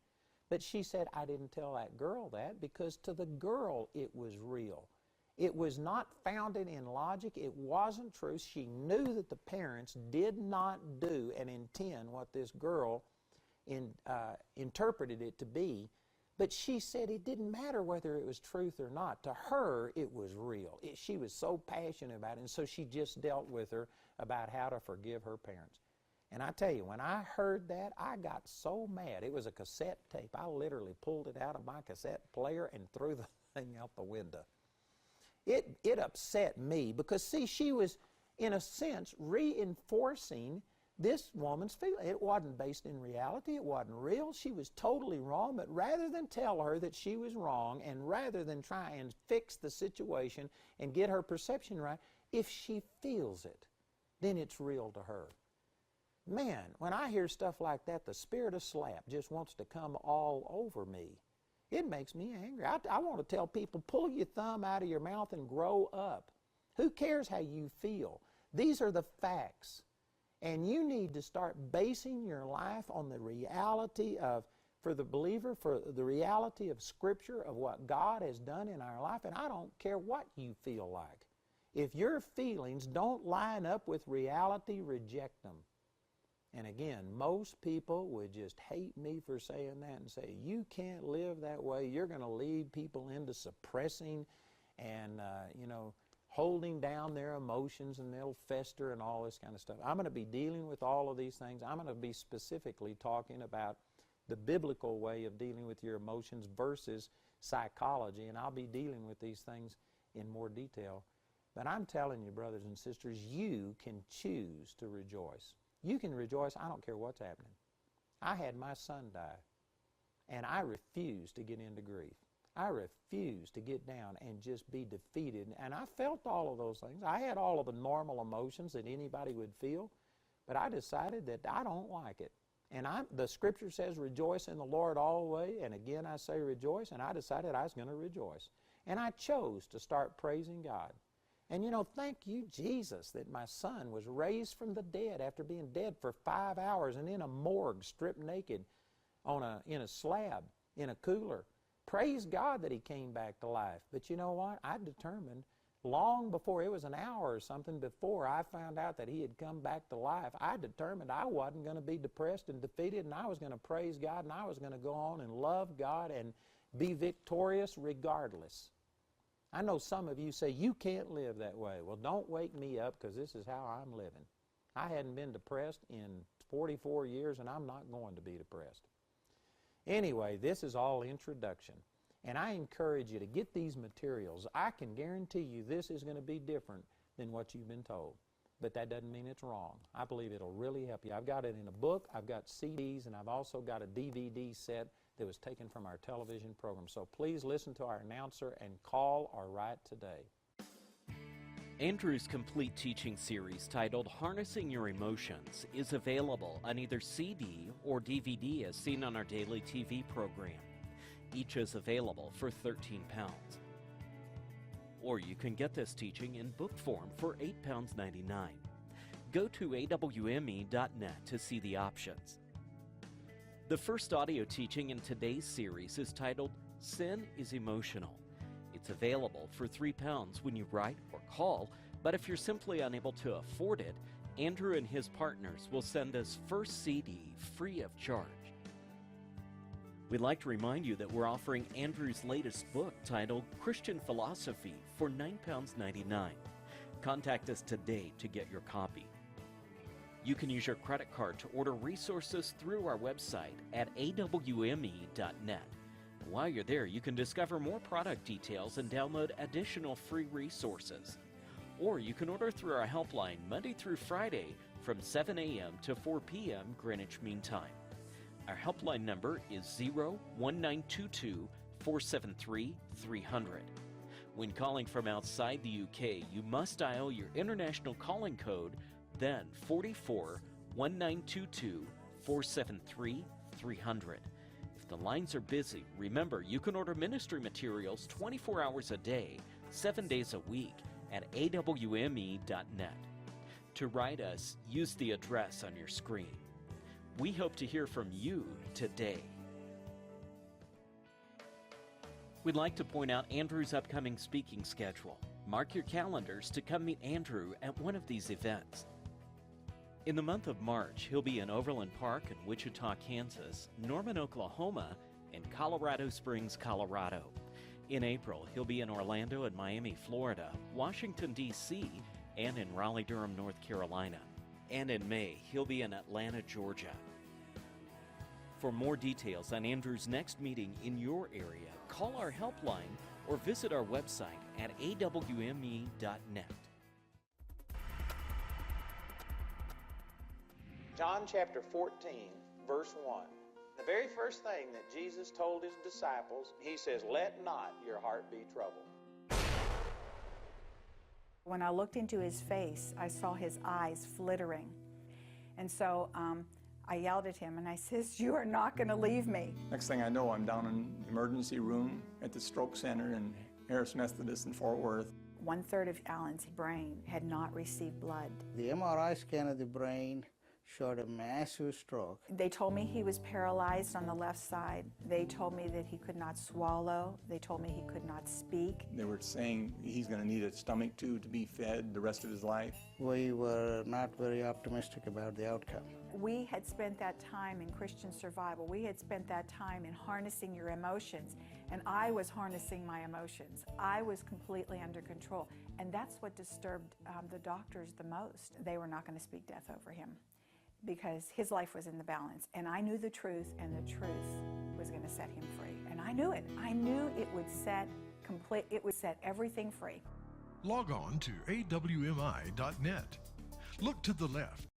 But she said, I didn't tell that girl that because to the girl it was real. It was not founded in logic. It wasn't true. She knew that the parents did not do and intend what this girl interpreted it to be. But she said it didn't matter whether it was truth or not. To her, it was real. She was so passionate about it, and so she just dealt with her about how to forgive her parents. And I tell you, when I heard that, I got so mad. It was a cassette tape. I literally pulled it out of my cassette player and threw the thing out the window. It upset me because, see, she was, in a sense, reinforcing this woman's feeling. It wasn't based in reality. It wasn't real. She was totally wrong. But rather than tell her that she was wrong and rather than try and fix the situation and get her perception right, if she feels it, then it's real to her. Man, when I hear stuff like that, the spirit of slap just wants to come all over me. It makes me angry. I want to tell people, pull your thumb out of your mouth and grow up. Who cares how you feel? These are the facts. And you need to start basing your life on the reality of, for the believer, for the reality of Scripture, of what God has done in our life. And I don't care what you feel like. If your feelings don't line up with reality, reject them. And again, most people would just hate me for saying that and say, you can't live that way. You're going to lead people into suppressing and, holding down their emotions, and they'll fester and all this kind of stuff. I'm going to be dealing with all of these things. I'm going to be specifically talking about the biblical way of dealing with your emotions versus psychology, and I'll be dealing with these things in more detail. But I'm telling you, brothers and sisters, you can choose to rejoice. You can rejoice. I don't care what's happening. I had my son die, and I refused to get into grief. I refused to get down and just be defeated. And I felt all of those things. I had all of the normal emotions that anybody would feel, but I decided that I don't like it. And the Scripture says, rejoice in the Lord always, and again I say rejoice, and I decided I was going to rejoice. And I chose to start praising God. And thank you, Jesus, that my son was raised from the dead after being dead for 5 hours and in a morgue, stripped naked, in a slab, in a cooler. Praise God that he came back to life. But you know what? I determined long before, it was an hour or something before I found out that he had come back to life, I determined I wasn't going to be depressed and defeated, and I was going to praise God, and I was going to go on and love God and be victorious regardless. I know some of you say, you can't live that way. Well, don't wake me up, because this is how I'm living. I hadn't been depressed in 44 years, and I'm not going to be depressed. Anyway, this is all introduction. And I encourage you to get these materials. I can guarantee you this is going to be different than what you've been told. But that doesn't mean it's wrong. I believe it'll really help you. I've got it in a book, I've got CDs, and I've also got a DVD set that was taken from our television program. So please listen to our announcer and call or write today. Andrew's complete teaching series titled Harnessing Your Emotions is available on either CD or DVD as seen on our daily TV program. Each is available for £13. Or you can get this teaching in book form for £8.99. Go to awme.net to see the options. The first audio teaching in today's series is titled Sin is Emotional. It's available for £3 when you write or call, but if you're simply unable to afford it, Andrew and his partners will send this first CD free of charge. We'd like to remind you that we're offering Andrew's latest book titled Christian Philosophy for £9.99. Contact us today to get your copy. You can use your credit card to order resources through our website at awme.net. While you're there, you can discover more product details and download additional free resources. Or you can order through our helpline Monday through Friday from 7 a.m. to 4 p.m. Greenwich Mean Time. Our helpline number is 01922 473 300. When calling from outside the UK, you must dial your international calling code, then 44 1922 473 300. If the lines are busy, remember you can order ministry materials 24 hours a day, 7 days a week, at awme.net. To write us, use the address on your screen. We hope to hear from you today. We'd like to point out Andrew's upcoming speaking schedule. Mark your calendars to come meet Andrew at one of these events. In the month of March, he'll be in Overland Park in Wichita, Kansas, Norman, Oklahoma, and Colorado Springs, Colorado. In April, he'll be in Orlando and Miami, Florida, Washington, D.C., and in Raleigh-Durham, North Carolina. And in May, he'll be in Atlanta, Georgia. For more details on Andrew's next meeting in your area, call our helpline or visit our website at awme.net. John chapter 14, verse 1. The very first thing that Jesus told his disciples, he says, "Let not your heart be troubled." When I looked into his face, I saw his eyes flittering. And so I yelled at him and I says, "You are not going to leave me." Next thing I know, I'm down in the emergency room at the stroke center in Harris Methodist in Fort Worth. 1/3 of Alan's brain had not received blood. The MRI scan of the brain showed a massive stroke. They told me he was paralyzed on the left side. They told me that he could not swallow. They told me he could not speak. They were saying he's going to need a stomach tube to be fed the rest of his life. We were not very optimistic about the outcome. We had spent that time in Christian survival. We had spent that time in harnessing your emotions, and I was harnessing my emotions. I was completely under control, and that's what disturbed the doctors the most. They were not going to speak death over him because his life was in the balance, and I knew the truth, and the truth was going to set him free, and I knew it. I knew it would set everything free. Log on to awmi.net. Look to the left